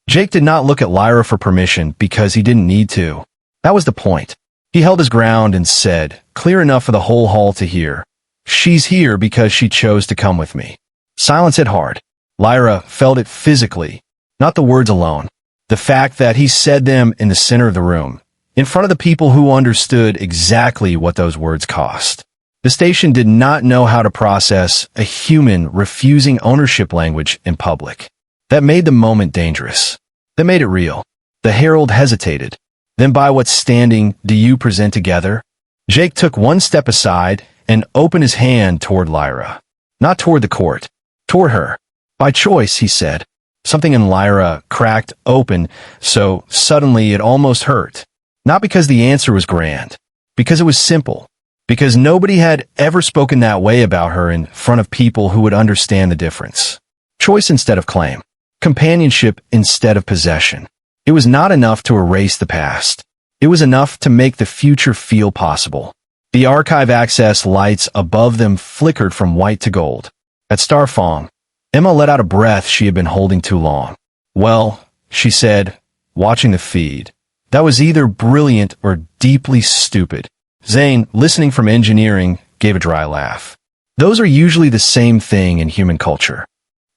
Jake did not look at Lyra for permission because he didn't need to. That was the point. He held his ground and said, clear enough for the whole hall to hear, she's here because she chose to come with me. Silence hit hard. Lyra felt it physically, not the words alone. The fact that he said them in the center of the room, in front of the people who understood exactly what those words cost. The station did not know how to process a human refusing ownership language in public. That made the moment dangerous. That made it real. The herald hesitated. Then by what standing do you present together? Jake took one step aside and opened his hand toward Lyra. Not toward the court. Toward her. By choice, he said. Something in Lyra cracked open so suddenly it almost hurt. Not because the answer was grand. Because it was simple. Because nobody had ever spoken that way about her in front of people who would understand the difference. Choice instead of claim. Companionship instead of possession. It was not enough to erase the past. It was enough to make the future feel possible. The archive access lights above them flickered from white to gold. At Starfang, Emma let out a breath she had been holding too long. Well, she said, watching the feed, that was either brilliant or deeply stupid. Zane, listening from engineering, gave a dry laugh. Those are usually the same thing in human culture.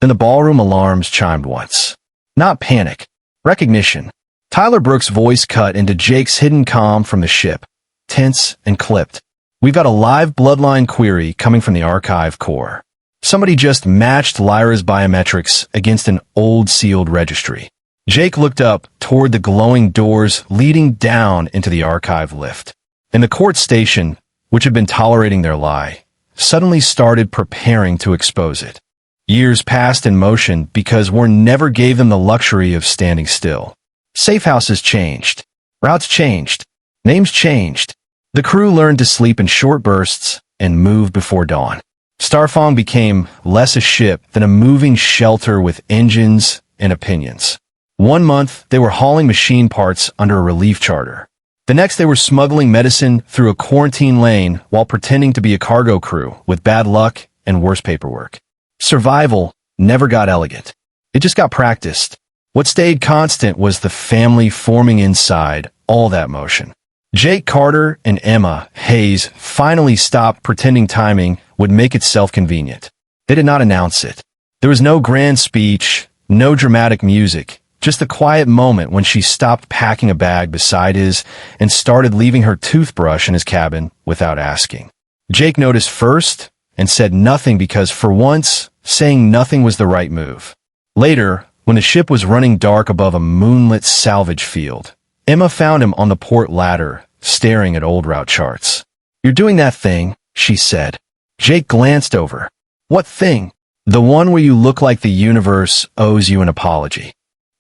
Then the ballroom alarms chimed once. Not panic. Recognition. Tyler Brooks' voice cut into Jake's hidden calm from the ship. Tense and clipped. We've got a live Bloodline query coming from the archive core. Somebody just matched Lyra's biometrics against an old sealed registry. Jake looked up toward the glowing doors leading down into the archive lift. And the court station, which had been tolerating their lie, suddenly started preparing to expose it. Years passed in motion because Warren never gave them the luxury of standing still. Safe houses changed. Routes changed. Names changed. The crew learned to sleep in short bursts and move before dawn. Starfang became less a ship than a moving shelter with engines and opinions. 1 month, they were hauling machine parts under a relief charter. The next, they were smuggling medicine through a quarantine lane while pretending to be a cargo crew with bad luck and worse paperwork. Survival never got elegant. It just got practiced. What stayed constant was the family forming inside all that motion. Jake Carter and Emma Hayes finally stopped pretending timing would make itself convenient. They did not announce it. There was no grand speech, no dramatic music. Just the quiet moment when she stopped packing a bag beside his and started leaving her toothbrush in his cabin without asking. Jake noticed first and said nothing because for once, saying nothing was the right move. Later, when the ship was running dark above a moonlit salvage field, Emma found him on the port ladder, staring at old route charts. You're doing that thing, she said. Jake glanced over. What thing? The one where you look like the universe owes you an apology.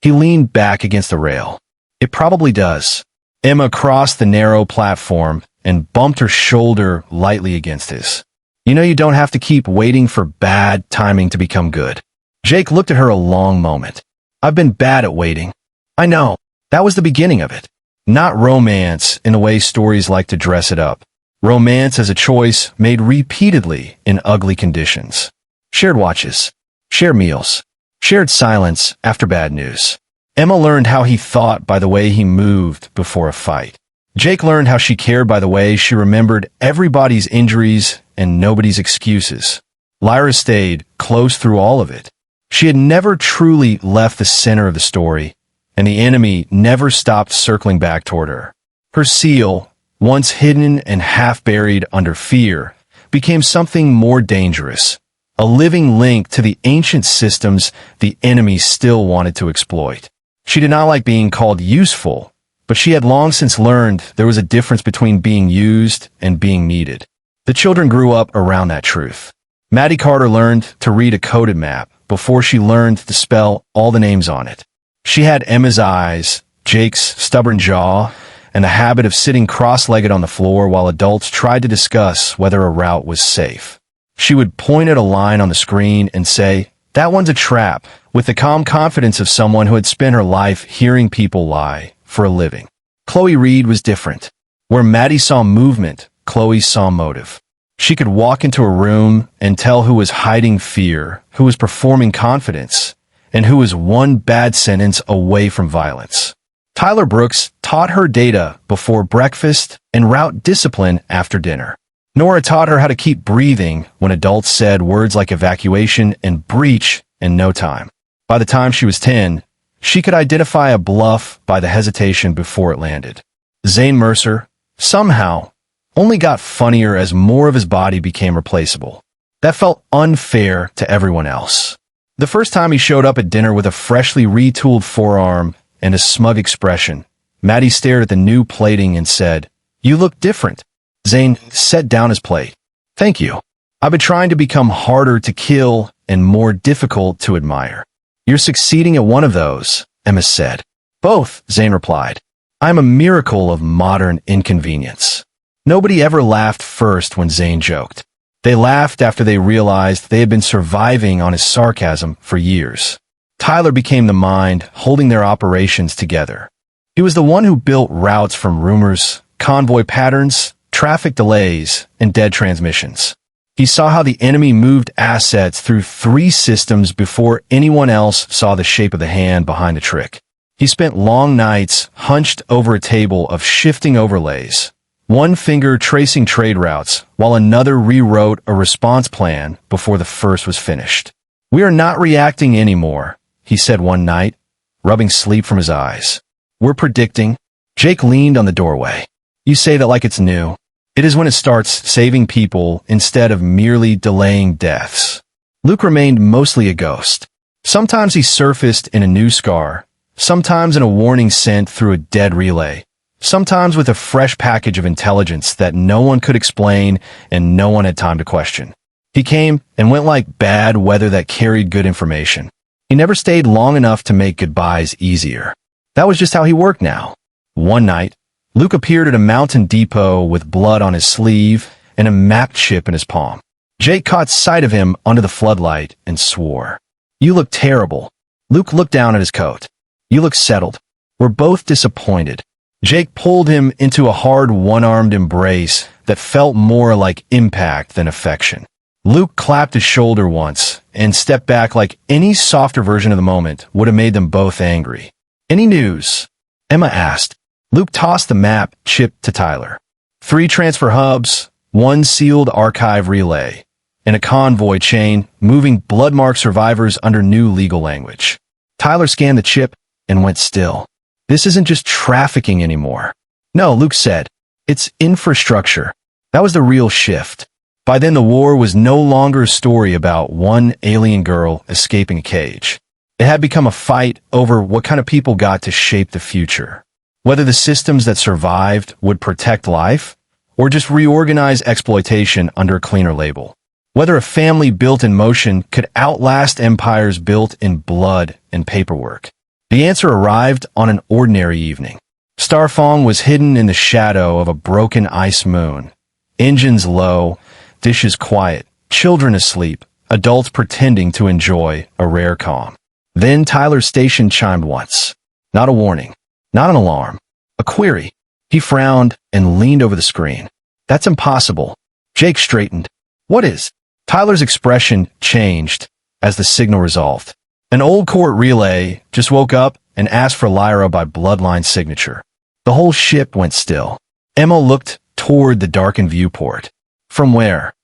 He leaned back against the rail. It probably does. Emma crossed the narrow platform and bumped her shoulder lightly against his. You know you don't have to keep waiting for bad timing to become good. Jake looked at her a long moment. I've been bad at waiting. I know. That was the beginning of it. Not romance in the way stories like to dress it up. Romance as a choice made repeatedly in ugly conditions. Shared watches. Shared meals. Shared silence after bad news. Emma learned how he thought by the way he moved before a fight. Jake learned how she cared by the way she remembered everybody's injuries and nobody's excuses. Lyra stayed close through all of it. She had never truly left the center of the story, and the enemy never stopped circling back toward her. Her seal, once hidden and half-buried under fear, became something more dangerous. A living link to the ancient systems the enemy still wanted to exploit. She did not like being called useful, but she had long since learned there was a difference between being used and being needed. The children grew up around that truth. Maddie Carter learned to read a coded map before she learned to spell all the names on it. She had Emma's eyes, Jake's stubborn jaw, and the habit of sitting cross-legged on the floor while adults tried to discuss whether a route was safe. She would point at a line on the screen and say, that one's a trap, with the calm confidence of someone who had spent her life hearing people lie for a living. Chloe Reed was different. Where Maddie saw movement, Chloe saw motive. She could walk into a room and tell who was hiding fear, who was performing confidence, and who was one bad sentence away from violence. Tyler Brooks taught her data before breakfast and route discipline after dinner. Nora taught her how to keep breathing when adults said words like evacuation and breach in no time. By the time she was 10, she could identify a bluff by the hesitation before it landed. Zane Mercer, somehow, only got funnier as more of his body became replaceable. That felt unfair to everyone else. The first time he showed up at dinner with a freshly retooled forearm and a smug expression, Maddie stared at the new plating and said, "You look different." Zane set down his plate. "Thank you. I've been trying to become harder to kill and more difficult to admire." "You're succeeding at one of those," Emma said. "Both," Zane replied. "I'm a miracle of modern inconvenience." Nobody ever laughed first when Zane joked. They laughed after they realized they had been surviving on his sarcasm for years. Tyler became the mind holding their operations together. He was the one who built routes from rumors, convoy patterns, traffic delays, and dead transmissions. He saw how the enemy moved assets through 3 systems before anyone else saw the shape of the hand behind the trick. He spent long nights hunched over a table of shifting overlays, one finger tracing trade routes, while another rewrote a response plan before the first was finished. "We are not reacting anymore," he said one night, rubbing sleep from his eyes. "We're predicting." Jake leaned on the doorway. "You say that like it's new. It is when it starts saving people instead of merely delaying deaths." Luke remained mostly a ghost. Sometimes he surfaced in a new scar, sometimes in a warning sent through a dead relay, sometimes with a fresh package of intelligence that no one could explain and no one had time to question. He came and went like bad weather that carried good information. He never stayed long enough to make goodbyes easier. That was just how he worked now. One night, Luke appeared at a mountain depot with blood on his sleeve and a map chip in his palm. Jake caught sight of him under the floodlight and swore. "You look terrible." Luke looked down at his coat. "You look settled." "We're both disappointed." Jake pulled him into a hard one-armed embrace that felt more like impact than affection. Luke clapped his shoulder once and stepped back like any softer version of the moment would have made them both angry. "Any news?" Emma asked. Luke tossed the map chip to Tyler. 3 transfer hubs, 1 sealed archive relay, and a convoy chain moving bloodmark survivors under new legal language. Tyler scanned the chip and went still. "This isn't just trafficking anymore." "No," Luke said. "It's infrastructure." That was the real shift. By then the war was no longer a story about one alien girl escaping a cage. It had become a fight over what kind of people got to shape the future. Whether the systems that survived would protect life, or just reorganize exploitation under a cleaner label. Whether a family built in motion could outlast empires built in blood and paperwork. The answer arrived on an ordinary evening. Starfang was hidden in the shadow of a broken ice moon. Engines low, dishes quiet, children asleep, adults pretending to enjoy a rare calm. Then Tyler's station chimed once. Not a warning. Not an alarm. A query. He frowned and leaned over the screen. "That's impossible." Jake straightened. "What is?" Tyler's expression changed as the signal resolved. An old court relay just woke up and asked for Lyra by Bloodline signature. The whole ship went still. Emma looked toward the darkened viewport. "From where?"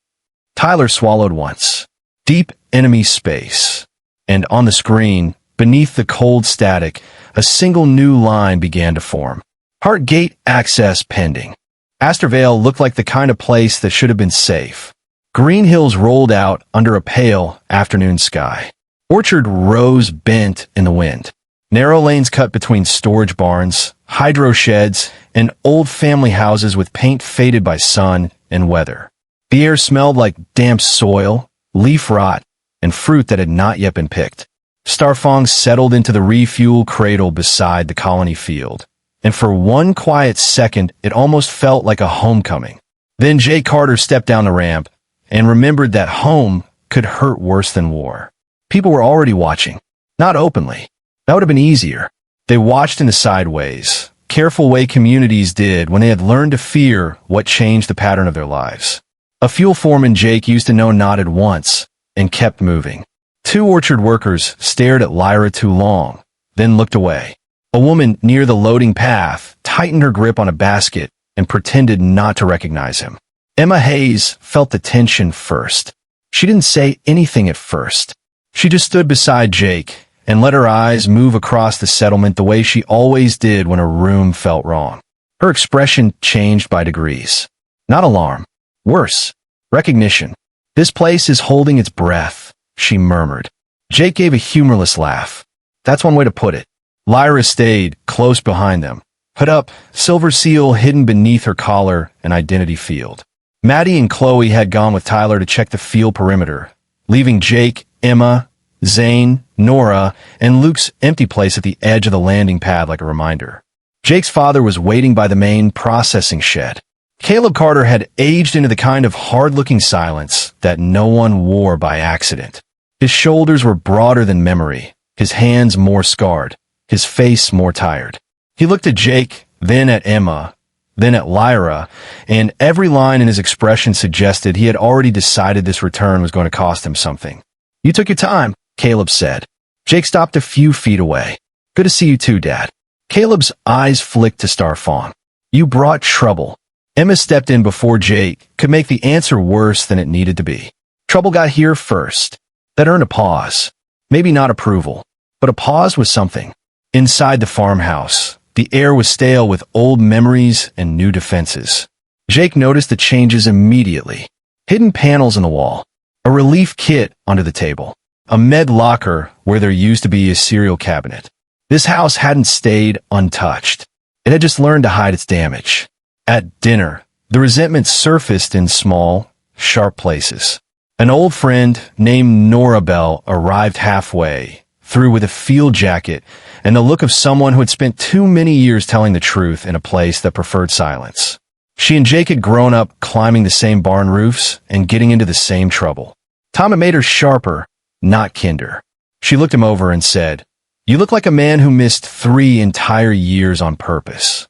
Tyler swallowed once. "Deep enemy space." And on the screen, beneath the cold static, a single new line began to form. "Heartgate access pending." Astervale looked like the kind of place that should have been safe. Green hills rolled out under a pale afternoon sky. Orchard rose bent in the wind. Narrow lanes cut between storage barns, hydro sheds, and old family houses with paint faded by sun and weather. The air smelled like damp soil, leaf rot, and fruit that had not yet been picked. Starfang settled into the refuel cradle beside the colony field, and for one quiet second it almost felt like a homecoming. Then Jay Carter stepped down the ramp and remembered that home could hurt worse than war. People were already watching. Not openly. That would have been easier. They watched in the sideways, careful way communities did when they had learned to fear what changed the pattern of their lives. A fuel foreman Jake used to know nodded once and kept moving. Two orchard workers stared at Lyra too long, then looked away. A woman near the loading path tightened her grip on a basket and pretended not to recognize him. Emma Hayes felt the tension first. She didn't say anything at first. She just stood beside Jake and let her eyes move across the settlement the way she always did when a room felt wrong. Her expression changed by degrees. Not alarm. Worse. Recognition. This place is holding its breath, she murmured. Jake gave a humorless laugh. That's one way to put it. Lyra stayed close behind them, hood up, silver seal hidden beneath her collar and identity field. Maddie and Chloe had gone with Tyler to check the field perimeter, leaving Jake, Emma, Zane, Nora, and Luke's empty place at the edge of the landing pad like a reminder. Jake's father was waiting by the main processing shed. Caleb Carter had aged into the kind of hard-looking silence that no one wore by accident. His shoulders were broader than memory, his hands more scarred, his face more tired. He looked at Jake, then at Emma, then at Lyra, and every line in his expression suggested he had already decided this return was going to cost him something. You took your time, Caleb said. Jake stopped a few feet away. Good to see you too, Dad. Caleb's eyes flicked to Starfang. You brought trouble. Emma stepped in before Jake could make the answer worse than it needed to be. Trouble got here first. That earned a pause. Maybe not approval, but a pause was something. Inside the farmhouse, the air was stale with old memories and new defenses. Jake noticed the changes immediately. Hidden panels in the wall, a relief kit under the table, a med locker where there used to be a cereal cabinet. This house hadn't stayed untouched. It had just learned to hide its damage. At dinner, the resentment surfaced in small, sharp places. An old friend named Nora Bell arrived halfway through with a field jacket and the look of someone who had spent too many years telling the truth in a place that preferred silence. She and Jake had grown up climbing the same barn roofs and getting into the same trouble. Tom had made her sharper, not kinder. She looked him over and said, "You look like a man who missed 3 entire years on purpose."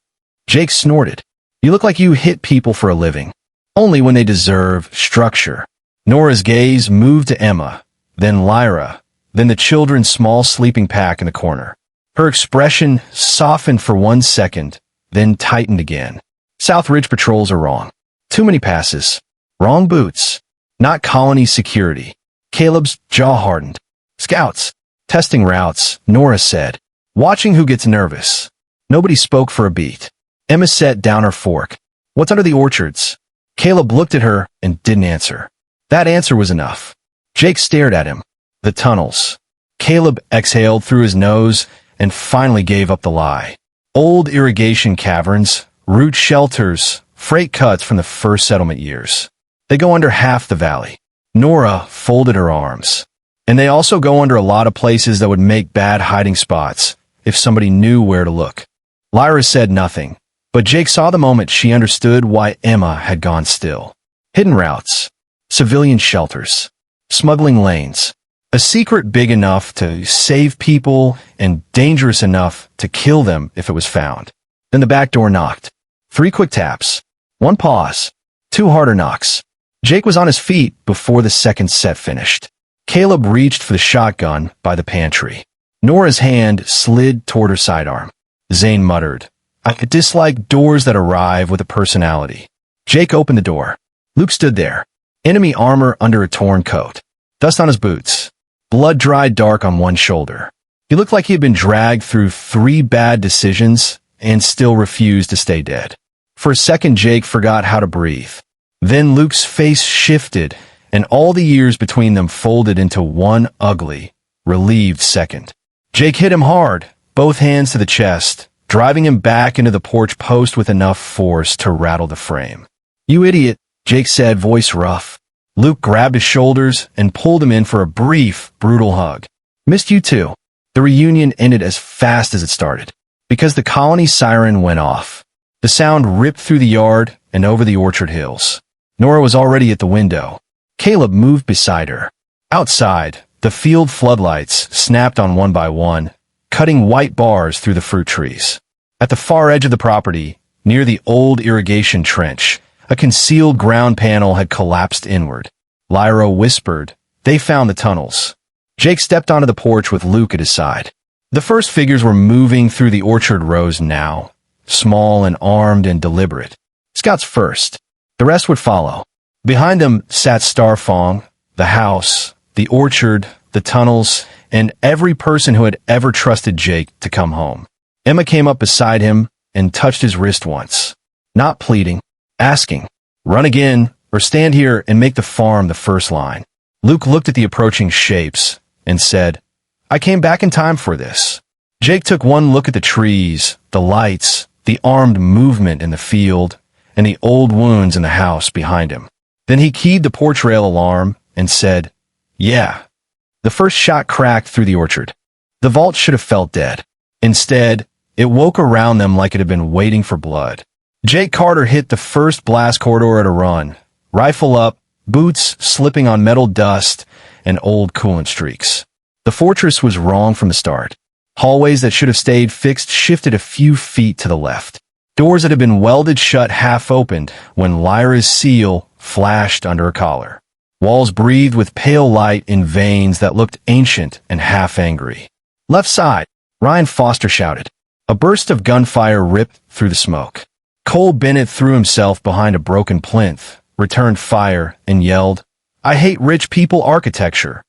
Jake snorted. "You look like you hit people for a living, only when they deserve structure." Nora's gaze moved to Emma, then Lyra, then the children's small sleeping pack in the corner. Her expression softened for 1 second, then tightened again. South Ridge patrols are wrong. Too many passes. Wrong boots. Not colony security. Caleb's jaw hardened. Scouts. Testing routes, Nora said, watching who gets nervous. Nobody spoke for a beat. Emma set down her fork. What's under the orchards? Caleb looked at her and didn't answer. That answer was enough. Jake stared at him. The tunnels. Caleb exhaled through his nose and finally gave up the lie. Old irrigation caverns, root shelters, freight cuts from the first settlement years. They go under half the valley. Nora folded her arms. And they also go under a lot of places that would make bad hiding spots if somebody knew where to look. Lyra said nothing, but Jake saw the moment she understood why Emma had gone still. Hidden routes, civilian shelters, smuggling lanes, a secret big enough to save people and dangerous enough to kill them if it was found. Then the back door knocked. 3 quick taps, 1 pause, 2 harder knocks. Jake was on his feet before the second set finished. Caleb reached for the shotgun by the pantry. Nora's hand slid toward her sidearm. Zane muttered, "I dislike doors that arrive with a personality." Jake opened the door. Luke stood there, enemy armor under a torn coat, dust on his boots, blood dried dark on one shoulder. He looked like he had been dragged through 3 bad decisions and still refused to stay dead. For a second, Jake forgot how to breathe. Then Luke's face shifted, and all the years between them folded into one ugly, relieved second. Jake hit him hard, both hands to the chest, driving him back into the porch post with enough force to rattle the frame. "You idiot," Jake said, voice rough. Luke grabbed his shoulders and pulled him in for a brief, brutal hug. "Missed you too." The reunion ended as fast as it started, because the colony siren went off. The sound ripped through the yard and over the orchard hills. Nora was already at the window. Caleb moved beside her. Outside, the field floodlights snapped on one by one, cutting white bars through the fruit trees. At the far edge of the property, near the old irrigation trench, a concealed ground panel had collapsed inward. Lyra whispered, "They found the tunnels." Jake stepped onto the porch with Luke at his side. The first figures were moving through the orchard rows now, small and armed and deliberate. Scouts first. The rest would follow. Behind them sat Starfang, the house, the orchard, the tunnels, and every person who had ever trusted Jake to come home. Emma came up beside him and touched his wrist once. Not pleading, asking, "Run again, or stand here and make the farm the first line." Luke looked at the approaching shapes and said, "I came back in time for this." Jake took one look at the trees, the lights, the armed movement in the field, and the old wounds in the house behind him. Then he keyed the porch rail alarm and said, "Yeah." The first shot cracked through the orchard. The vault should have felt dead. Instead, it woke around them like it had been waiting for blood. Jake Carter hit the first blast corridor at a run, rifle up, boots slipping on metal dust and old coolant streaks. The fortress was wrong from the start. Hallways that should have stayed fixed shifted a few feet to the left. Doors that had been welded shut half opened when Lyra's seal flashed under her collar. Walls breathed with pale light in veins that looked ancient and half angry. "Left side," Ryan Foster shouted. A burst of gunfire ripped through the smoke. Cole Bennett threw himself behind a broken plinth, returned fire, and yelled, "I hate rich people architecture."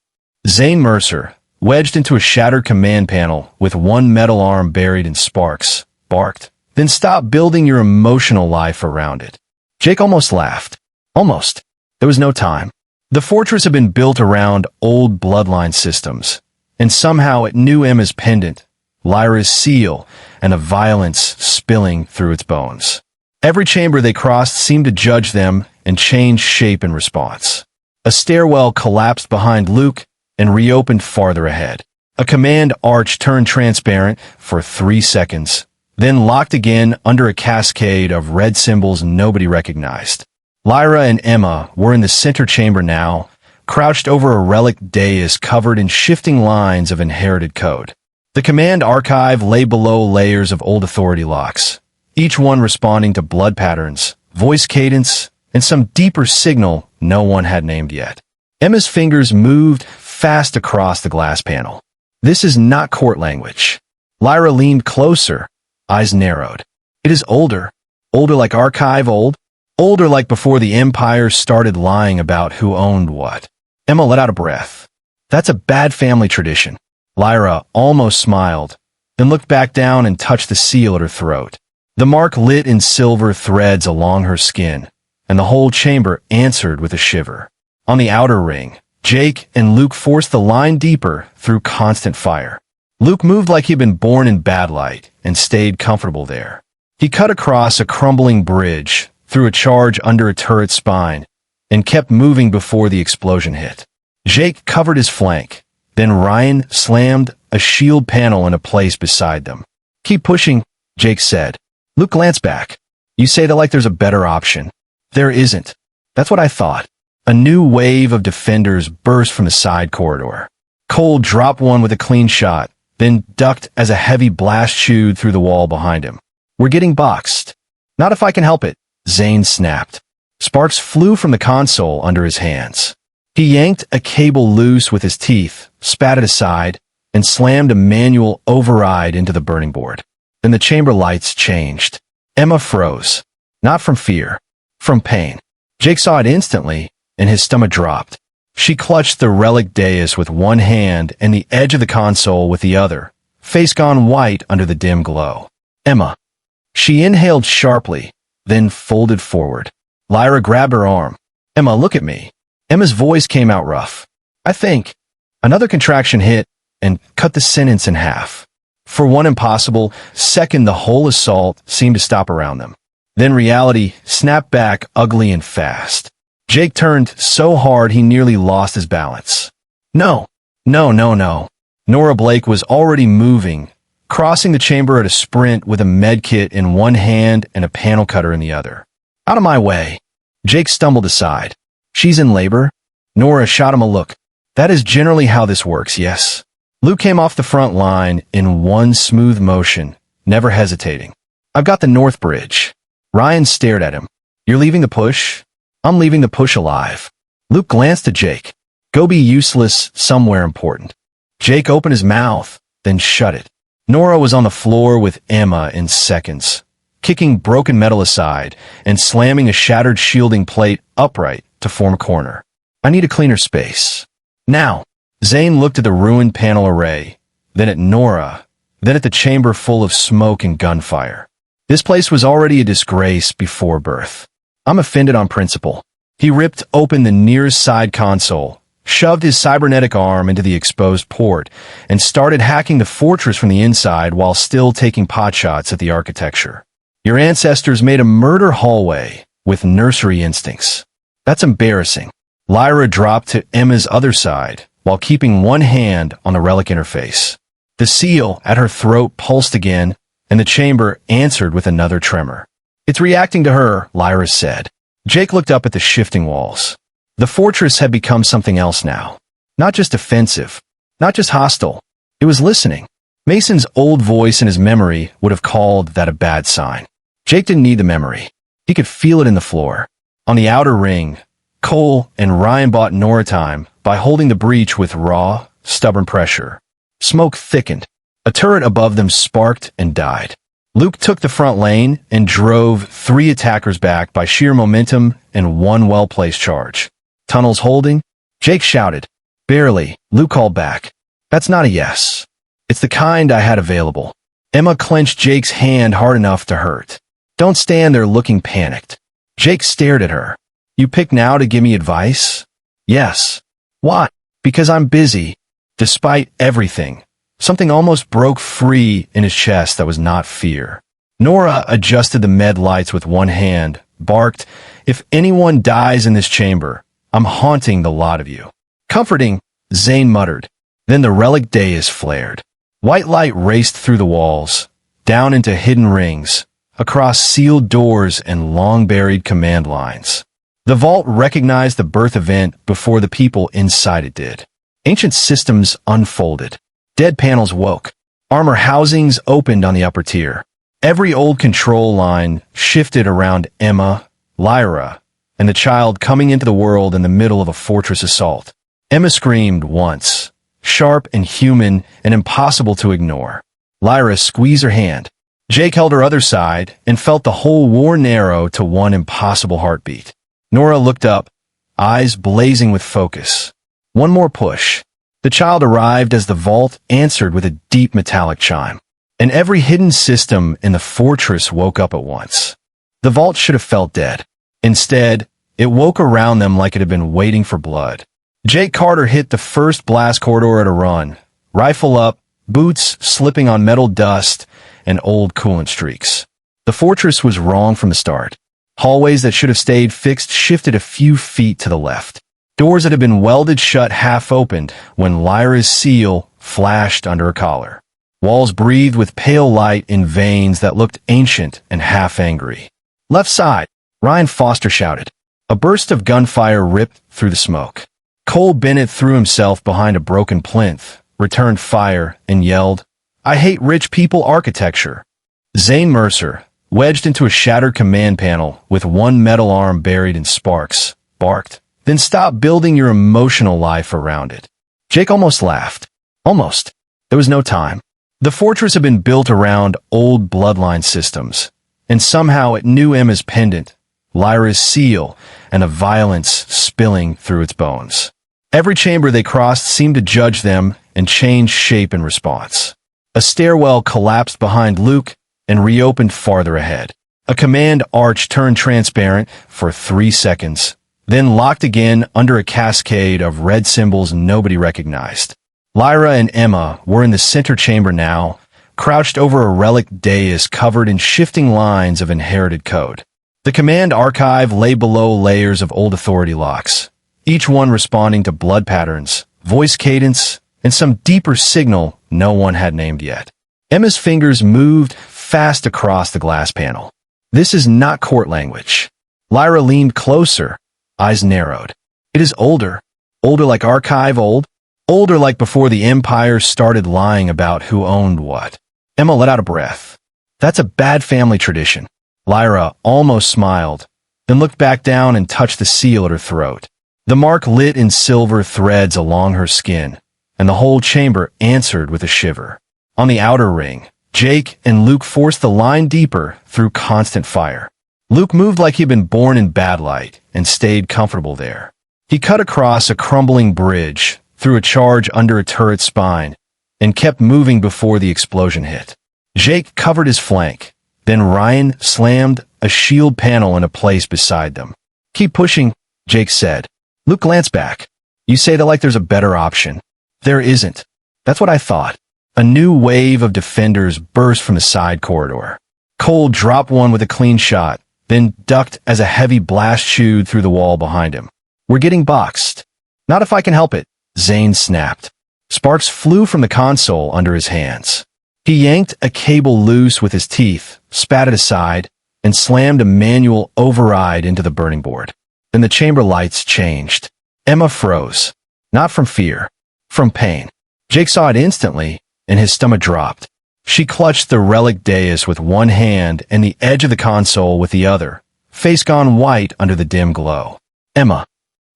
Zane Mercer, wedged into a shattered command panel with one metal arm buried in sparks, barked, "Then stop building your emotional life around it." Jake almost laughed. Almost. There was no time. The fortress had been built around old bloodline systems, and somehow it knew Emma's pendant, Lyra's seal, and the violence spilling through its bones. Every chamber they crossed seemed to judge them and change shape in response. A stairwell collapsed behind Luke and reopened farther ahead. A command arch turned transparent for 3 seconds, then locked again under a cascade of red symbols nobody recognized. Lyra and Emma were in the center chamber now, crouched over a relic dais covered in shifting lines of inherited code. The command archive lay below layers of old authority locks, each one responding to blood patterns, voice cadence, and some deeper signal no one had named yet. Emma's fingers moved fast across the glass panel. "This is not court language." Lyra leaned closer, eyes narrowed. "It is older. Older like archive old. Older like before the Empire started lying about who owned what." Emma let out a breath. "That's a bad family tradition." Lyra almost smiled, then looked back down and touched the seal at her throat. The mark lit in silver threads along her skin, and the whole chamber answered with a shiver. On the outer ring, Jake and Luke forced the line deeper through constant fire. Luke moved like he'd been born in bad light and stayed comfortable there. He cut across a crumbling bridge, threw a charge under a turret's spine, and kept moving before the explosion hit. Jake covered his flank, then Ryan slammed a shield panel into place beside them. "Keep pushing," Jake said. Luke glanced back. "You say that like there's a better option." "There isn't." "That's what I thought." A new wave of defenders burst from the side corridor. Cole dropped one with a clean shot, then ducked as a heavy blast chewed through the wall behind him. "We're getting boxed." "Not if I can help it," Zane snapped. Sparks flew from the console under his hands. He yanked a cable loose with his teeth, spat it aside, and slammed a manual override into the burning board. Then the chamber lights changed. Emma froze. Not from fear. From pain. Jake saw it instantly, and his stomach dropped. She clutched the relic dais with one hand and the edge of the console with the other, face gone white under the dim glow. "Emma." She inhaled sharply, then folded forward. Lyra grabbed her arm. "Emma, look at me." Emma's voice came out rough. "I think." Another contraction hit and cut the sentence in half. For one impossible second, the whole assault seemed to stop around them. Then reality snapped back ugly and fast. Jake turned so hard he nearly lost his balance. No. Nora Blake was already moving, crossing the chamber at a sprint with a medkit in one hand and a panel cutter in the other. "Out of my way." Jake stumbled aside. "She's in labor?" Nora shot him a look. "That is generally how this works, yes." Luke came off the front line in one smooth motion, never hesitating. "I've got the north bridge." Ryan stared at him. "You're leaving the push?" "I'm leaving the push alive." Luke glanced at Jake. "Go be useless somewhere important." Jake opened his mouth, then shut it. Nora was on the floor with Emma in seconds, kicking broken metal aside and slamming a shattered shielding plate upright to form a corner. I need a cleaner space. Now. Zane looked at the ruined panel array, then at Nora, then at the chamber full of smoke and gunfire. This place was already a disgrace before birth. I'm offended on principle. He ripped open the nearest side console, shoved his cybernetic arm into the exposed port, and started hacking the fortress from the inside while still taking potshots at the architecture. Your ancestors made a murder hallway with nursery instincts. That's embarrassing. Lyra dropped to Emma's other side, while keeping one hand on the relic interface. The seal at her throat pulsed again, and the chamber answered with another tremor. It's reacting to her, Lyra said. Jake looked up at the shifting walls. The fortress had become something else now. Not just defensive, not just hostile. It was listening. Mason's old voice in his memory would have called that a bad sign. Jake didn't need the memory. He could feel it in the floor. On the outer ring, Cole and Ryan bought Nora time by holding the breach with raw, stubborn pressure. Smoke thickened. A turret above them sparked and died. Luke took the front lane and drove 3 attackers back by sheer momentum and one well-placed charge. Tunnels holding? Jake shouted. Barely. Luke called back. That's not a yes. It's the kind I had available. Emma clenched Jake's hand hard enough to hurt. Don't stand there looking panicked. Jake stared at her. You pick now to give me advice? Yes. Why? Because I'm busy. Despite everything, something almost broke free in his chest that was not fear. Nora adjusted the med lights with one hand, barked, If anyone dies in this chamber, I'm haunting the lot of you. Comforting, Zane muttered. Then the relic dais flared. White light raced through the walls, down into hidden rings, across sealed doors and long-buried command lines. The vault recognized the birth event before the people inside it did. Ancient systems unfolded. Dead panels woke. Armor housings opened on the upper tier. Every old control line shifted around Emma, Lyra, and the child coming into the world in the middle of a fortress assault. Emma screamed once, sharp and human and impossible to ignore. Lyra squeezed her hand. Jake held her other side and felt the whole war narrow to one impossible heartbeat. Nora looked up, eyes blazing with focus. One more push. The child arrived as the vault answered with a deep metallic chime. And every hidden system in the fortress woke up at once. The vault should have felt dead. Instead, it woke around them like it had been waiting for blood. Jake Carter hit the first blast corridor at a run, rifle up, boots slipping on metal dust and old coolant streaks. The fortress was wrong from the start. Hallways that should have stayed fixed shifted a few feet to the left. Doors that had been welded shut half opened when Lyra's seal flashed under her collar. Walls breathed with pale light in veins that looked ancient and half angry. Left side, Ryan Foster shouted. A burst of gunfire ripped through the smoke. Cole Bennett threw himself behind a broken plinth, returned fire, and yelled, I hate rich people architecture. Zane Mercer, wedged into a shattered command panel with one metal arm buried in sparks, barked, Then stop building your emotional life around it. Jake almost laughed. Almost. There was no time. The fortress had been built around old bloodline systems, and somehow it knew Emma's pendant, Lyra's seal, and the violence spilling through its bones. Every chamber they crossed seemed to judge them and change shape in response. A stairwell collapsed behind Luke and reopened farther ahead. A command arch turned transparent for 3 seconds, then locked again under a cascade of red symbols nobody recognized. Lyra and Emma were in the center chamber now, crouched over a relic dais covered in shifting lines of inherited code. The command archive lay below layers of old authority locks, each one responding to blood patterns, voice cadence, and some deeper signal no one had named yet. Emma's fingers moved fast across the glass panel. This is not court language. Lyra leaned closer, eyes narrowed. It is older. Older like archive old. Older like before the Empire started lying about who owned what. Emma let out a breath. That's a bad family tradition. Lyra almost smiled, then looked back down and touched the seal at her throat. The mark lit in silver threads along her skin, and the whole chamber answered with a shiver. On the outer ring, Jake and Luke forced the line deeper through constant fire. Luke moved like he'd been born in bad light and stayed comfortable there. He cut across a crumbling bridge, threw a charge under a turret's spine, and kept moving before the explosion hit. Jake covered his flank. Then Ryan slammed a shield panel into place beside them. "Keep pushing," Jake said. Luke glanced back. "You say that like there's a better option." "There isn't." "That's what I thought." A new wave of defenders burst from the side corridor. Cole dropped one with a clean shot, then ducked as a heavy blast chewed through the wall behind him. "We're getting boxed." "Not if I can help it," Zane snapped. Sparks flew from the console under his hands. He yanked a cable loose with his teeth, spat it aside, and slammed a manual override into the burning board. Then the chamber lights changed. Emma froze. Not from fear. From pain. Jake saw it instantly, and his stomach dropped. She clutched the relic dais with one hand and the edge of the console with the other, face gone white under the dim glow. "Emma."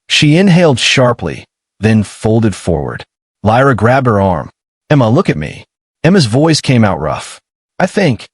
She inhaled sharply, then folded forward. Lyra grabbed her arm. "Emma, look at me." Emma's voice came out rough. "I think."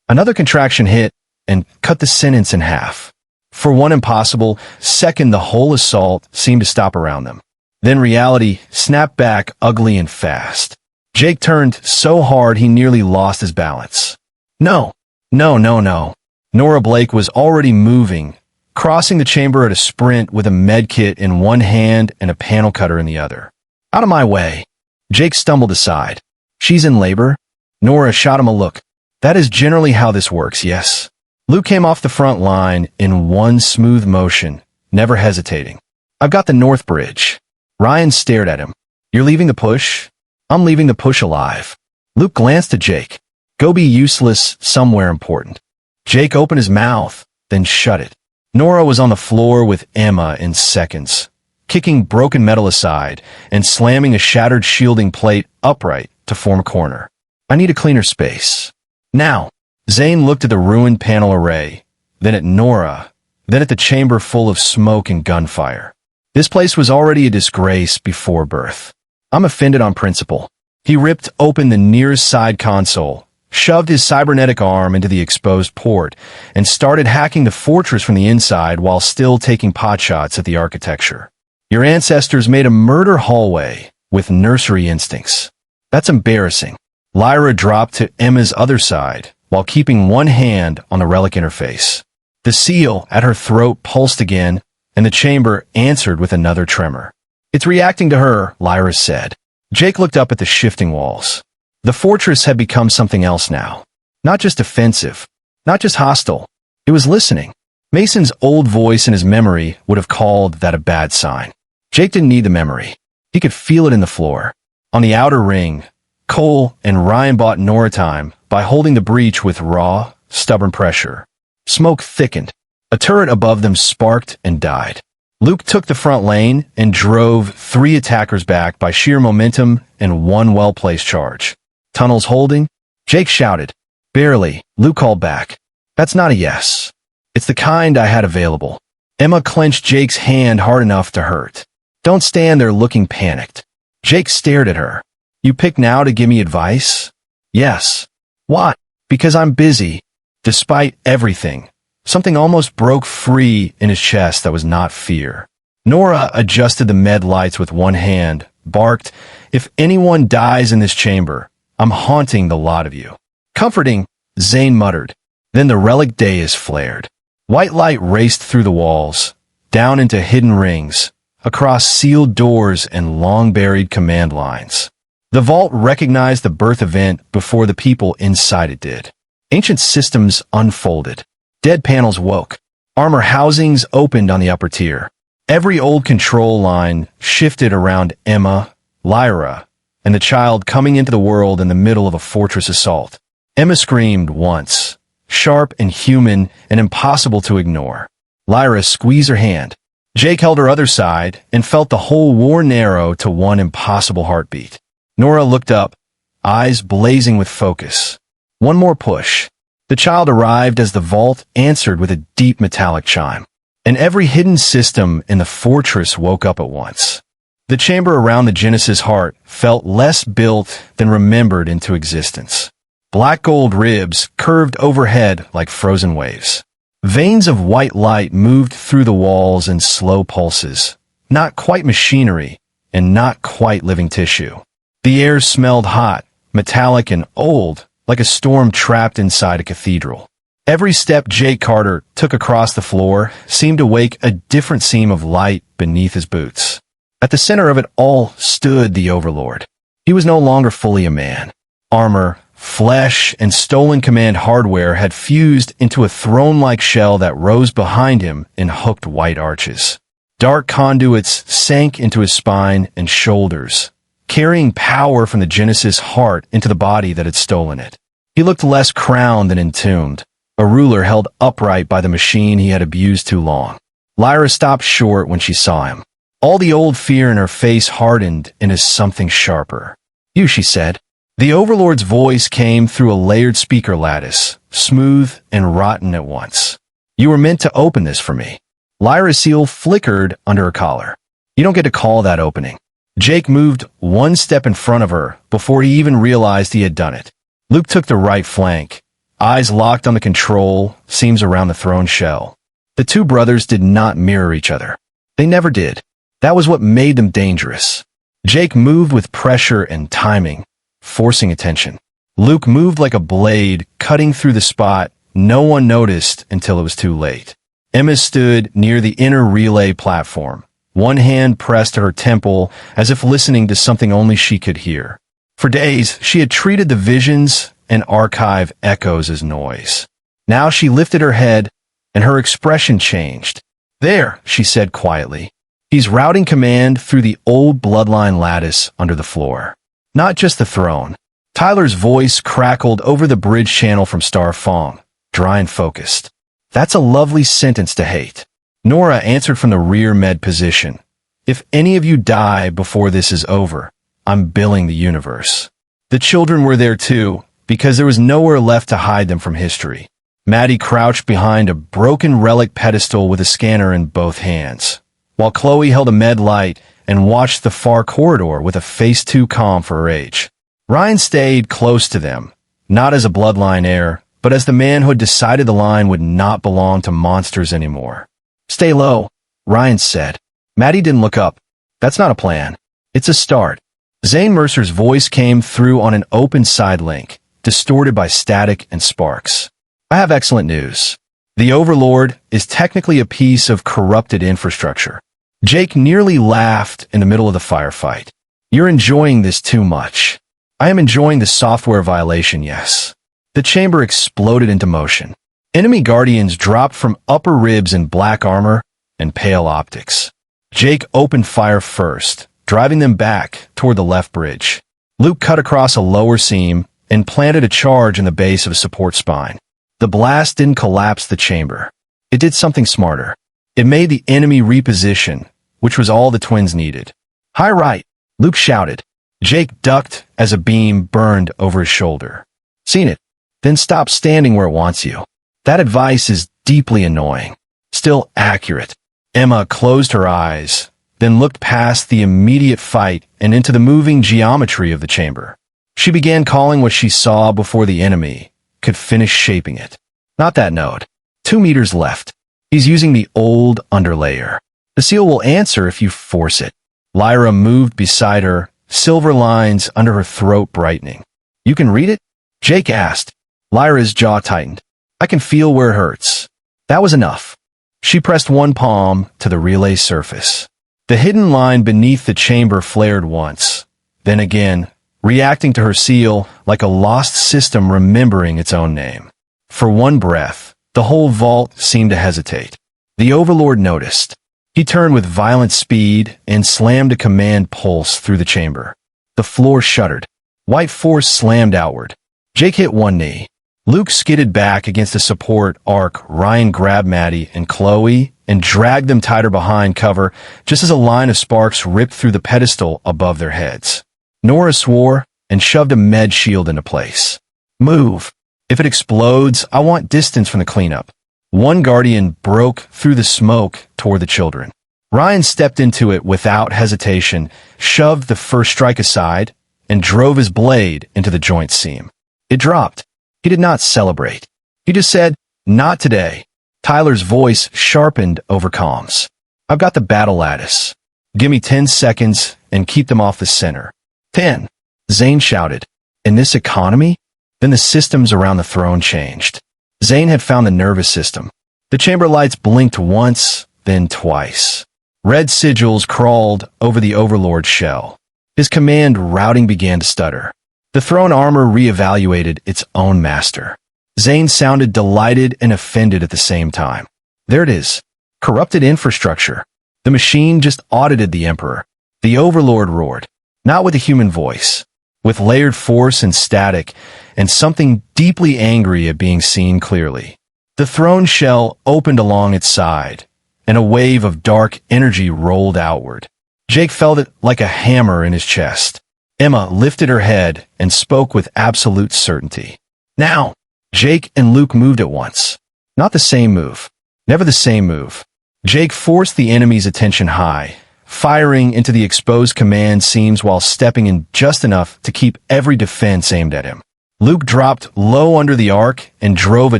Another contraction hit and cut the sentence in half. For one impossible second, the whole assault seemed to stop around them. Then reality snapped back ugly and fast. Jake turned so hard he nearly lost his balance. No. Nora Blake was already moving, crossing the chamber at a sprint with a medkit in one hand and a panel cutter in the other. "Out of my way." Jake stumbled aside. "She's in labor?" Nora shot him a look. "That is generally how this works, yes." Luke came off the front line in one smooth motion, never hesitating. "I've got the north bridge." Ryan stared at him. "You're leaving the push?" "I'm leaving the push alive." Luke glanced at Jake. "Go be useless somewhere important." Jake opened his mouth, then shut it. Nora was on the floor with Emma in seconds, kicking broken metal aside and slamming a shattered shielding plate upright to form a corner. "I need a cleaner space. Now." Zane looked at the ruined panel array, then at Nora, then at the chamber full of smoke and gunfire. This place was already a disgrace before birth. "I'm offended on principle." He ripped open the nearest side console, shoved his cybernetic arm into the exposed port, and started hacking the fortress from the inside while still taking potshots at the architecture. "Your ancestors made a murder hallway with nursery instincts. That's embarrassing." Lyra dropped to Emma's other side, while keeping one hand on the relic interface. The seal at her throat pulsed again, and the chamber answered with another tremor. "It's reacting to her," Lyra said. Jake looked up at the shifting walls. The fortress had become something else now. Not just defensive, not just hostile. It was listening. Mason's old voice in his memory would have called that a bad sign. Jake didn't need the memory. He could feel it in the floor. On the outer ring, Cole and Ryan bought Nora time by holding the breach with raw, stubborn pressure. Smoke thickened. A turret above them sparked and died. Luke took the front lane and drove 3 attackers back by sheer momentum and one well-placed charge. "Tunnels holding?" Jake shouted. "Barely," Luke called back. "That's not a yes. It's the kind I had available." Emma clenched Jake's hand hard enough to hurt. "Don't stand there looking panicked." Jake stared at her. "You pick now to give me advice?" "Yes." "What?" "Because I'm busy." Despite everything, something almost broke free in his chest that was not fear. Nora adjusted the med lights with one hand, barked, "If anyone dies in this chamber, I'm haunting the lot of you." "Comforting," Zane muttered. Then the relic dais flared. White light raced through the walls, down into hidden rings, across sealed doors and long-buried command lines. The vault recognized the birth event before the people inside it did. Ancient systems unfolded. Dead panels woke. Armor housings opened on the upper tier. Every old control line shifted around Emma, Lyra, and the child coming into the world in the middle of a fortress assault. Emma screamed once, sharp and human and impossible to ignore. Lyra squeezed her hand. Jake held her other side and felt the whole war narrow to one impossible heartbeat. Nora looked up, eyes blazing with focus. One more push. The child arrived as the vault answered with a deep metallic chime. And every hidden system in the fortress woke up at once. The chamber around the Genesis heart felt less built than remembered into existence. Black gold ribs curved overhead like frozen waves. Veins of white light moved through the walls in slow pulses, not quite machinery and not quite living tissue. The air smelled hot, metallic and old, like a storm trapped inside a cathedral. Every step Jake Carter took across the floor seemed to wake a different seam of light beneath his boots. At the center of it all stood the Overlord. He was no longer fully a man. Armor, flesh, and stolen command hardware had fused into a throne-like shell that rose behind him in hooked white arches. Dark conduits sank into his spine and shoulders, carrying power from the Genesis heart into the body that had stolen it. He looked less crowned than entombed, a ruler held upright by the machine he had abused too long. Lyra stopped short when she saw him. All the old fear in her face hardened into something sharper. "You," she said. The Overlord's voice came through a layered speaker lattice, smooth and rotten at once. "You were meant to open this for me." Lyra's seal flickered under her collar. "You don't get to call that opening." Jake moved one step in front of her before he even realized he had done it. Luke took the right flank, eyes locked on the control seams around the throne shell. The two brothers did not mirror each other. They never did. That was what made them dangerous. Jake moved with pressure and timing, forcing attention. Luke moved like a blade, cutting through the spot no one noticed until it was too late. Emma stood near the inner relay platform, one hand pressed to her temple as if listening to something only she could hear. For days, she had treated the visions and archive echoes as noise. Now she lifted her head, and her expression changed. "There," she said quietly. "He's routing command through the old bloodline lattice under the floor. Not just the throne." Tyler's voice crackled over the bridge channel from Starfang, dry and focused. "That's a lovely sentence to hate." Nora answered from the rear med position. "If any of you die before this is over, I'm billing the universe." The children were there too, because there was nowhere left to hide them from history. Maddie crouched behind a broken relic pedestal with a scanner in both hands, while Chloe held a med light and watched the far corridor with a face too calm for her age. Ryan stayed close to them, not as a bloodline heir, but as the man who had decided the line would not belong to monsters anymore. "Stay low," Ryan said. Maddie didn't look up. "That's not a plan. It's a start." Zane Mercer's voice came through on an open side link, distorted by static and sparks. "I have excellent news. The Overlord is technically a piece of corrupted infrastructure." Jake nearly laughed in the middle of the firefight. "You're enjoying this too much." "I am enjoying the software violation, yes." The chamber exploded into motion. Enemy guardians dropped from upper ribs in black armor and pale optics. Jake opened fire first, driving them back toward the left bridge. Luke cut across a lower seam and planted a charge in the base of a support spine. The blast didn't collapse the chamber. It did something smarter. It made the enemy reposition, which was all the twins needed. "High right," Luke shouted. Jake ducked as a beam burned over his shoulder. "Seen it? Then stop standing where it wants you." That advice is deeply annoying. Still accurate. Emma closed her eyes, then looked past the immediate fight and into the moving geometry of the chamber. She began calling what she saw before the enemy could finish shaping it. "Not that node. 2 meters left. He's using the old underlayer. The seal will answer if you force it." Lyra moved beside her, silver lines under her throat brightening. "You can read it?" Jake asked. Lyra's jaw tightened. "I can feel where it hurts." That was enough. She pressed one palm to the relay surface. The hidden line beneath the chamber flared once, then again, reacting to her seal like a lost system remembering its own name. For one breath, the whole vault seemed to hesitate. The Overlord noticed. He turned with violent speed and slammed a command pulse through the chamber. The floor shuddered. White force slammed outward. Jake hit one knee. Luke skidded back against the support arc. Ryan grabbed Maddie and Chloe and dragged them tighter behind cover just as a line of sparks ripped through the pedestal above their heads. Nora swore and shoved a med shield into place. "Move. If it explodes, I want distance from the cleanup." One guardian broke through the smoke toward the children. Ryan stepped into it without hesitation, shoved the first strike aside, and drove his blade into the joint seam. It dropped. He did not celebrate. He just said, "Not today." Tyler's voice sharpened over comms. "I've got the battle lattice. Give me 10 seconds and keep them off the center." 10. Zane shouted. In this economy? Then the systems around the throne changed. Zane had found the nervous system. The chamber lights blinked once, then twice. Red sigils crawled over the Overlord's shell. His command routing began to stutter. The throne armor reevaluated its own master. Zane sounded delighted and offended at the same time. There it is. Corrupted infrastructure. The machine just audited the Emperor. The Overlord roared, not with a human voice, with layered force and static, and something deeply angry at being seen clearly. The throne shell opened along its side, and a wave of dark energy rolled outward. Jake felt it like a hammer in his chest. Emma lifted her head and spoke with absolute certainty. Now! Jake and Luke moved at once. Not the same move. Never the same move. Jake forced the enemy's attention high, firing into the exposed command seams while stepping in just enough to keep every defense aimed at him. Luke dropped low under the arc and drove a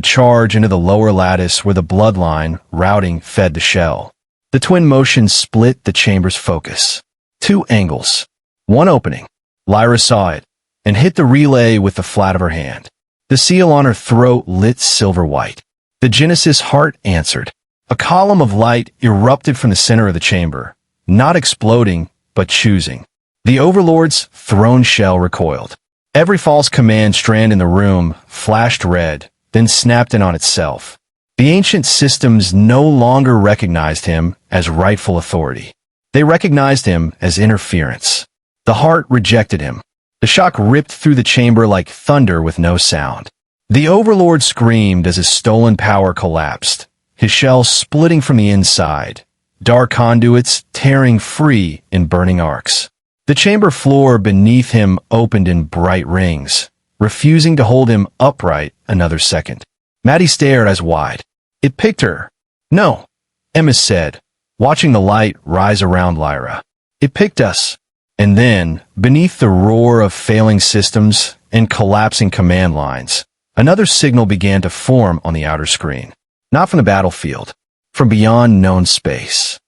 charge into the lower lattice where the bloodline routing fed the shell. The twin motions split the chamber's focus. 2 angles. 1 opening. Lyra saw it and hit the relay with the flat of her hand. The seal on her throat lit silver white. The Genesis heart answered. A column of light erupted from the center of the chamber, not exploding, but choosing. The Overlord's throne shell recoiled. Every false command strand in the room flashed red, then snapped in on itself. The ancient systems no longer recognized him as rightful authority. They recognized him as interference. The heart rejected him. The shock ripped through the chamber like thunder with no sound. The Overlord screamed as his stolen power collapsed, his shell splitting from the inside, dark conduits tearing free in burning arcs. The chamber floor beneath him opened in bright rings, refusing to hold him upright another second. Maddie stared eyes wide. It picked her. No, Emma said, watching the light rise around Lyra. It picked us. And then, beneath the roar of failing systems and collapsing command lines, another signal began to form on the outer screen. Not from the battlefield, from beyond known space.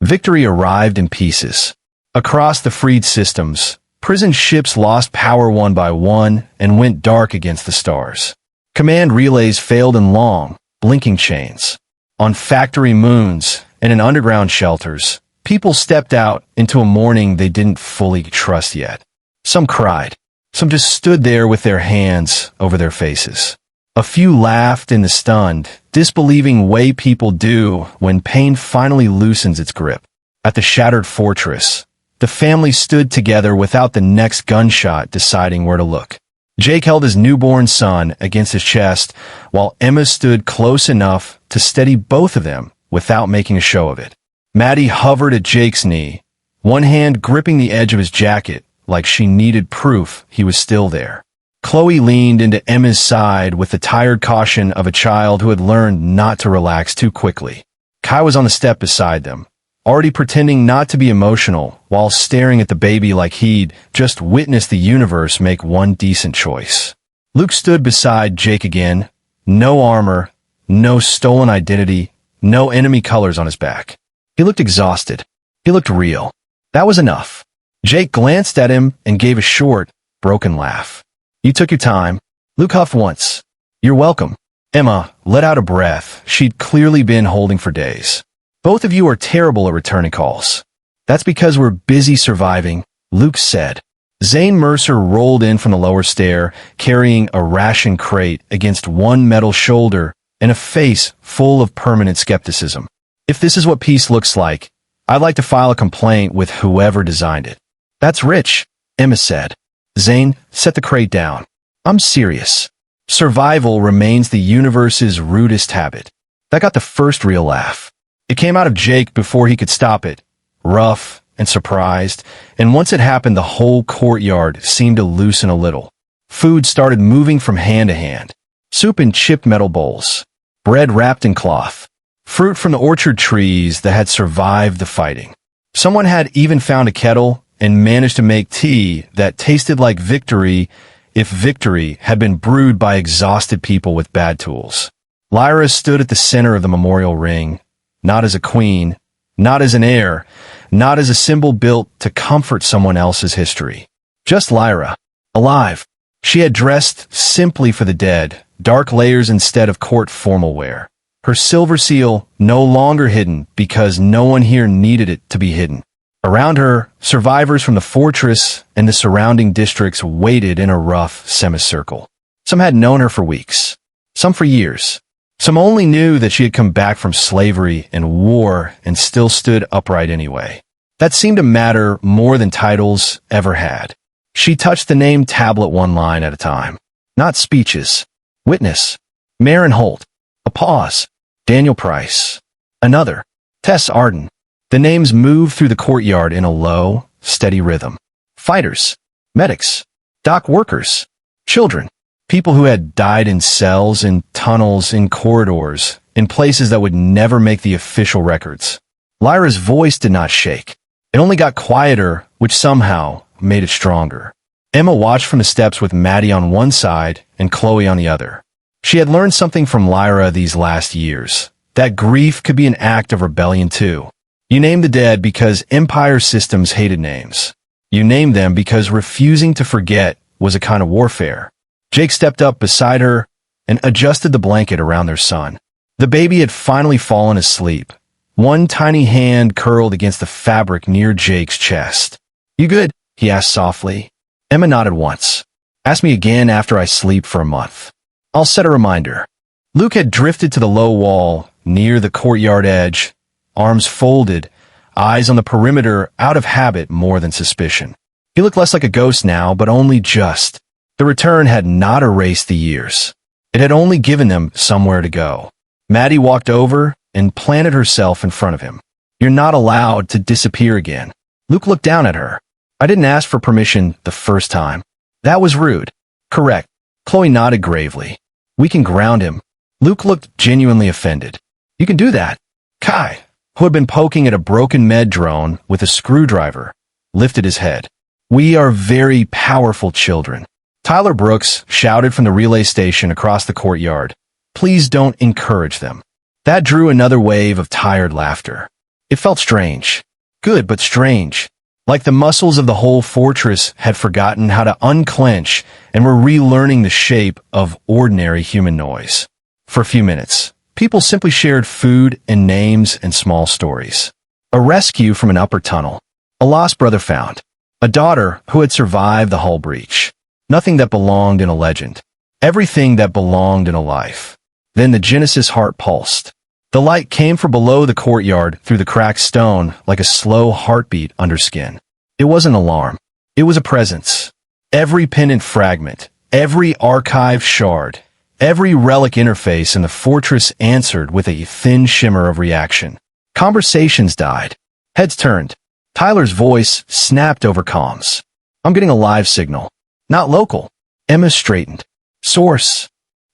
Victory arrived in pieces. Across the freed systems, prison ships lost power one by one and went dark against the stars. Command relays failed in long, blinking chains. On factory moons and in underground shelters, people stepped out into a morning they didn't fully trust yet. Some cried. Some just stood there with their hands over their faces. A few laughed in the stunned, disbelieving way people do when pain finally loosens its grip. At the shattered fortress, the family stood together without the next gunshot deciding where to look. Jake held his newborn son against his chest, while Emma stood close enough to steady both of them without making a show of it. Maddie hovered at Jake's knee, one hand gripping the edge of his jacket like she needed proof he was still there. Chloe leaned into Emma's side with the tired caution of a child who had learned not to relax too quickly. Kai was on the step beside them, already pretending not to be emotional while staring at the baby like he'd just witnessed the universe make one decent choice. Luke stood beside Jake again, no armor, no stolen identity, no enemy colors on his back. He looked exhausted. He looked real. That was enough. Jake glanced at him and gave a short, broken laugh. You took your time. Luke huffed once. You're welcome. Emma let out a breath she'd clearly been holding for days. Both of you are terrible at returning calls. That's because we're busy surviving, Luke said. Zane Mercer rolled in from the lower stair, carrying a ration crate against one metal shoulder and a face full of permanent skepticism. If this is what peace looks like, I'd like to file a complaint with whoever designed it. That's rich, Emma said. Zane, set the crate down. I'm serious. Survival remains the universe's rudest habit. That got the first real laugh. It came out of Jake before he could stop it, rough and surprised, and once it happened the whole courtyard seemed to loosen a little. Food started moving from hand to hand. Soup in chipped metal bowls. Bread wrapped in cloth. fruit from the orchard trees that had survived the fighting. Someone had even found a kettle and managed to make tea that tasted like victory if victory had been brewed by exhausted people with bad tools. Lyra stood at the center of the memorial ring, not as a queen, not as an heir, not as a symbol built to comfort someone else's history. Just Lyra, alive. She had dressed simply for the dead, dark layers instead of court formal wear. Her silver seal no longer hidden because no one here needed it to be hidden. Around her, survivors from the fortress and the surrounding districts waited in a rough semicircle. Some had known her for weeks, some for years. Some only knew that she had come back from slavery and war and still stood upright anyway. That seemed to matter more than titles ever had. She touched the name tablet one line at a time. Not speeches. Witness. Marin Holt. A pause. Daniel Price. Another. Tess Arden. The names moved through the courtyard in a low, steady rhythm. Fighters. Medics. Dock workers. Children. People who had died in cells, in tunnels, in corridors, in places that would never make the official records. Lyra's voice did not shake. It only got quieter, which somehow made it stronger. Emma watched from the steps with Maddie on one side and Chloe on the other. She had learned something from Lyra these last years, that grief could be an act of rebellion too. You named the dead because empire systems hated names. You named them because refusing to forget was a kind of warfare. Jake stepped up beside her and adjusted the blanket around their son. The baby had finally fallen asleep. One tiny hand curled against the fabric near Jake's chest. "You good?" he asked softly. Emma nodded once. "Ask me again after I sleep for a month. I'll set a reminder." Luke had drifted to the low wall near the courtyard edge, arms folded, eyes on the perimeter, out of habit more than suspicion. He looked less like a ghost now, but only just. The return had not erased the years. It had only given them somewhere to go. Maddie walked over and planted herself in front of him. "You're not allowed to disappear again." Luke looked down at her. "I didn't ask for permission the first time." "That was rude." "Correct." Chloe nodded gravely. "We can ground him." Luke looked genuinely offended. "You can do that." Kai, who had been poking at a broken med drone with a screwdriver, lifted his head. "We are very powerful children." Tyler Brooks shouted from the relay station across the courtyard, "Please don't encourage them." That drew another wave of tired laughter. It felt strange. Good, but strange. Like the muscles of the whole fortress had forgotten how to unclench and were relearning the shape of ordinary human noise. For a few minutes, people simply shared food and names and small stories. A rescue from an upper tunnel. A lost brother found. A daughter who had survived the hull breach. Nothing that belonged in a legend. Everything that belonged in a life. Then the Genesis heart pulsed. The light came from below the courtyard through the cracked stone like a slow heartbeat under skin. It wasn't an alarm. It was a presence. Every pendant fragment, every archive shard, every relic interface in the fortress answered with a thin shimmer of reaction. Conversations died. Heads turned. Tyler's voice snapped over comms. "I'm getting a live signal. Not local." Emma straightened. "Source."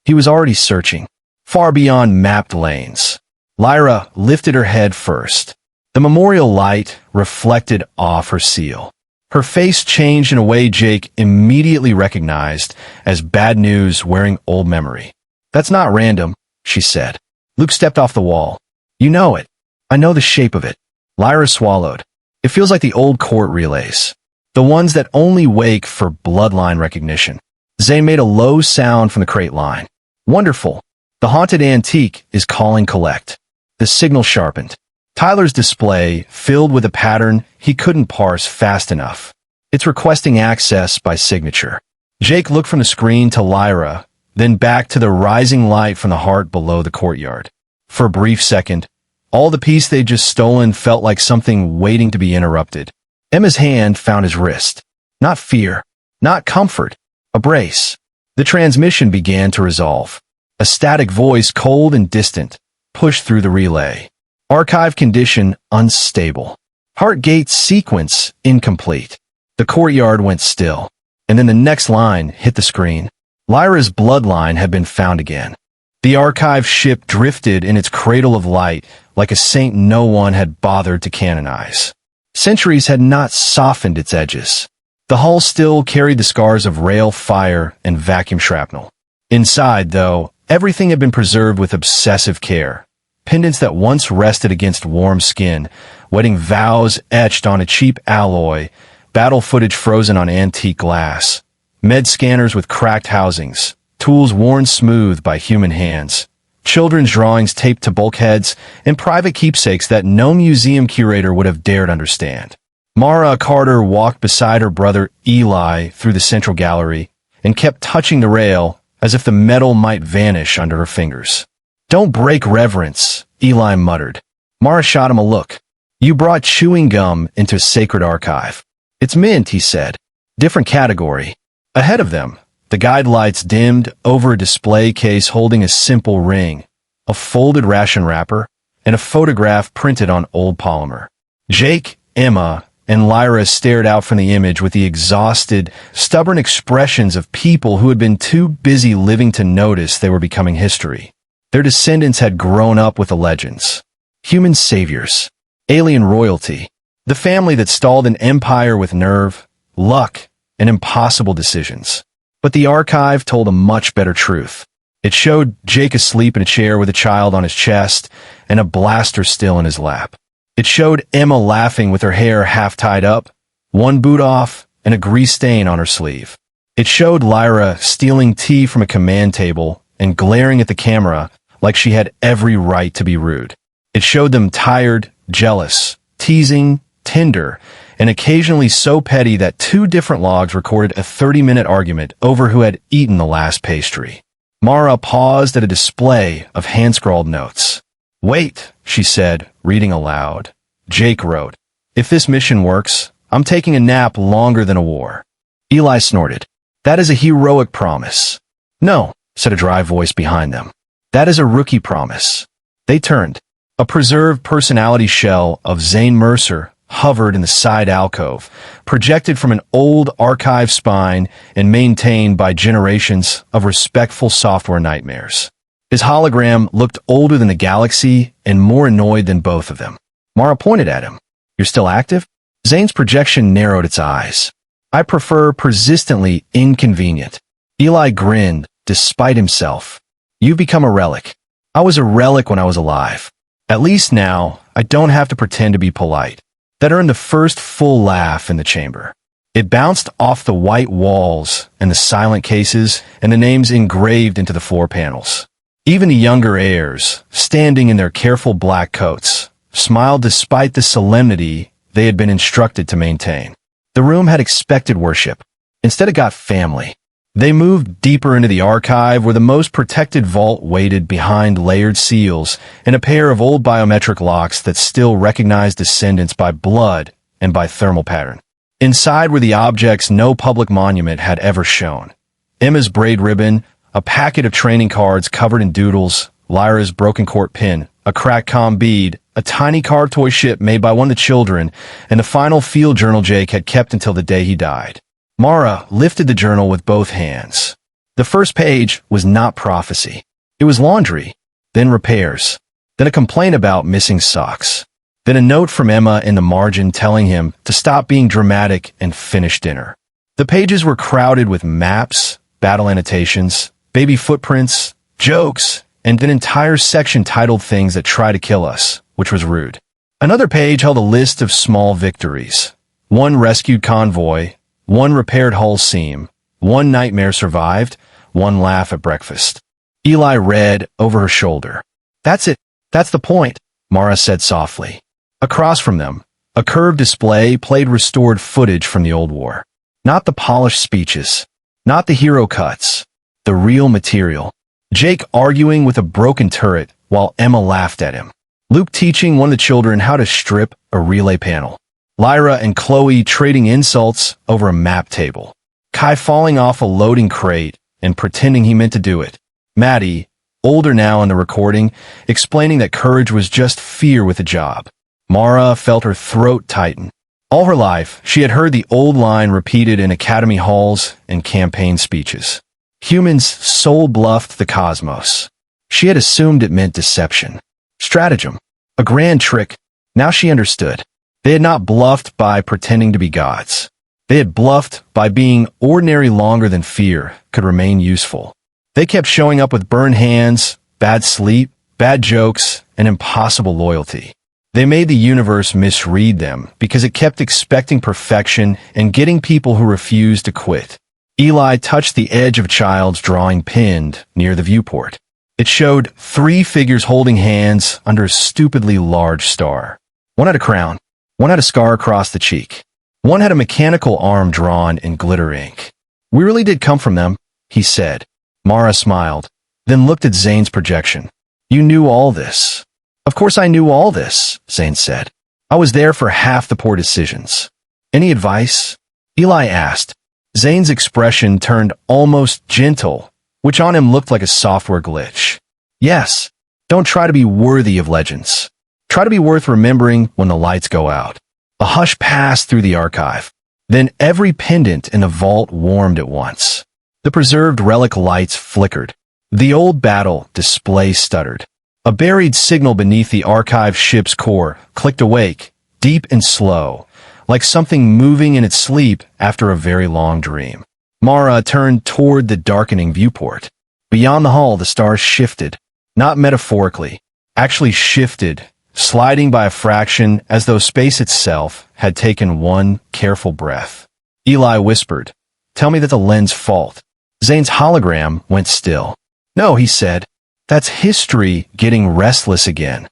He was already searching, far beyond mapped lanes. Lyra lifted her head first. The memorial light reflected off her seal. Her face changed in a way Jake immediately recognized as bad news wearing old memory. "That's not random," she said. Luke stepped off the wall. "You know it. I know the shape of it." Lyra swallowed. "It feels like the old court relays. The ones that only wake for bloodline recognition." Zay made a low sound from the crate line. "Wonderful. The haunted antique is calling collect." The signal sharpened. Tyler's display filled with a pattern he couldn't parse fast enough. "It's requesting access by signature." Jake looked from the screen to Lyra, then back to the rising light from the heart below the courtyard. For a brief second, all the peace they'd just stolen felt like something waiting to be interrupted. Emma's hand found his wrist. Not fear, not comfort, a brace. The transmission began to resolve. A static voice, cold and distant, pushed through the relay. Archive condition unstable. Heartgate sequence incomplete. The courtyard went still, and then the next line hit the screen. Lyra's bloodline had been found again. The archive ship drifted in its cradle of light like a saint no one had bothered to canonize. Centuries had not softened its edges. The hull still carried the scars of rail fire and vacuum shrapnel. Inside, though, everything had been preserved with obsessive care. Pendants that once rested against warm skin, wedding vows etched on a cheap alloy, battle footage frozen on antique glass, med scanners with cracked housings, tools worn smooth by human hands, children's drawings taped to bulkheads, and private keepsakes that no museum curator would have dared understand. Mara Carter walked beside her brother Eli through the central gallery and kept touching the rail as if the metal might vanish under her fingers. "Don't break reverence," Eli muttered. Mara shot him a look. "You brought chewing gum into a sacred archive." "It's mint," he said. "Different category." Ahead of them, the guide lights dimmed over a display case holding a simple ring, a folded ration wrapper, and a photograph printed on old polymer. Jake, Emma, and Lyra stared out from the image with the exhausted, stubborn expressions of people who had been too busy living to notice they were becoming history. Their descendants had grown up with the legends. Human saviors. Alien royalty. The family that stalled an empire with nerve, luck, and impossible decisions. But the archive told a much better truth. It showed Jake asleep in a chair with a child on his chest and a blaster still in his lap. It showed Emma laughing with her hair half tied up, one boot off, and a grease stain on her sleeve. It showed Lyra stealing tea from a command table and glaring at the camera like she had every right to be rude. It showed them tired, jealous, teasing, tender, and occasionally so petty that two different logs recorded a 30-minute argument over who had eaten the last pastry. Mara paused at a display of hand-scrawled notes. "Wait," she said, reading aloud. Jake wrote, "If this mission works, I'm taking a nap longer than a war." Eli snorted. "That is a heroic promise." "No," said a dry voice behind them. "That is a rookie promise." They turned. A preserved personality shell of Zane Mercer hovered in the side alcove, projected from an old archive spine and maintained by generations of respectful software nightmares. His hologram looked older than the galaxy and more annoyed than both of them. Mara pointed at him. "You're still active?" Zane's projection narrowed its eyes. "I prefer persistently inconvenient." Eli grinned, despite himself. "You've become a relic. I was a relic when I was alive. At least now, I don't have to pretend to be polite." That earned the first full laugh in the chamber. It bounced off the white walls and the silent cases and the names engraved into the floor panels. Even the younger heirs, standing in their careful black coats, smiled despite the solemnity they had been instructed to maintain. The room had expected worship. Instead it got family. They moved deeper into the archive where the most protected vault waited behind layered seals and a pair of old biometric locks that still recognized descendants by blood and by thermal pattern. Inside were the objects no public monument had ever shown. Emma's braid ribbon, a packet of training cards covered in doodles, Lyra's broken court pin, a cracked comm bead, a tiny car toy ship made by one of the children, and the final field journal Jake had kept until the day he died. Mara lifted the journal with both hands. The first page was not prophecy. It was laundry, then repairs, then a complaint about missing socks, then a note from Emma in the margin telling him to stop being dramatic and finish dinner. The pages were crowded with maps, battle annotations, baby footprints, jokes, and an entire section titled Things That Try to Kill Us, which was rude. Another page held a list of small victories. One rescued convoy, one repaired hull seam, one nightmare survived, one laugh at breakfast. Eli read over her shoulder. "That's it. That's the point," Mara said softly. Across from them, a curved display played restored footage from the old war. Not the polished speeches, not the hero cuts, the real material. Jake arguing with a broken turret while Emma laughed at him. Luke teaching one of the children how to strip a relay panel. Lyra and Chloe trading insults over a map table. Kai falling off a loading crate and pretending he meant to do it. Maddie, older now in the recording, explaining that courage was just fear with a job. Mara felt her throat tighten. All her life, she had heard the old line repeated in academy halls and campaign speeches. Humans soul-bluffed the cosmos. She had assumed it meant deception. Stratagem. A grand trick. Now she understood. They had not bluffed by pretending to be gods. They had bluffed by being ordinary longer than fear could remain useful. They kept showing up with burned hands, bad sleep, bad jokes, and impossible loyalty. They made the universe misread them because it kept expecting perfection and getting people who refused to quit. Eli touched the edge of a child's drawing pinned near the viewport. It showed 3 figures holding hands under a stupidly large star. One had a crown. One had a scar across the cheek. One had a mechanical arm drawn in glitter ink. "We really did come from them," he said. Mara smiled, then looked at Zane's projection. "You knew all this." "Of course I knew all this," Zane said. "I was there for half the poor decisions." "Any advice?" Eli asked. Zane's expression turned almost gentle, which on him looked like a software glitch. "Yes. Don't try to be worthy of legends. Try to be worth remembering when the lights go out." A hush passed through the archive. Then every pendant in the vault warmed at once. The preserved relic lights flickered. The old battle display stuttered. A buried signal beneath the archive ship's core clicked awake, deep and slow, like something moving in its sleep after a very long dream. Mara turned toward the darkening viewport. Beyond the hull, the stars shifted. Not metaphorically, actually shifted, sliding by a fraction as though space itself had taken one careful breath. Eli whispered, "Tell me that the lens fault." Zane's hologram went still. "No," he said. "That's history getting restless again."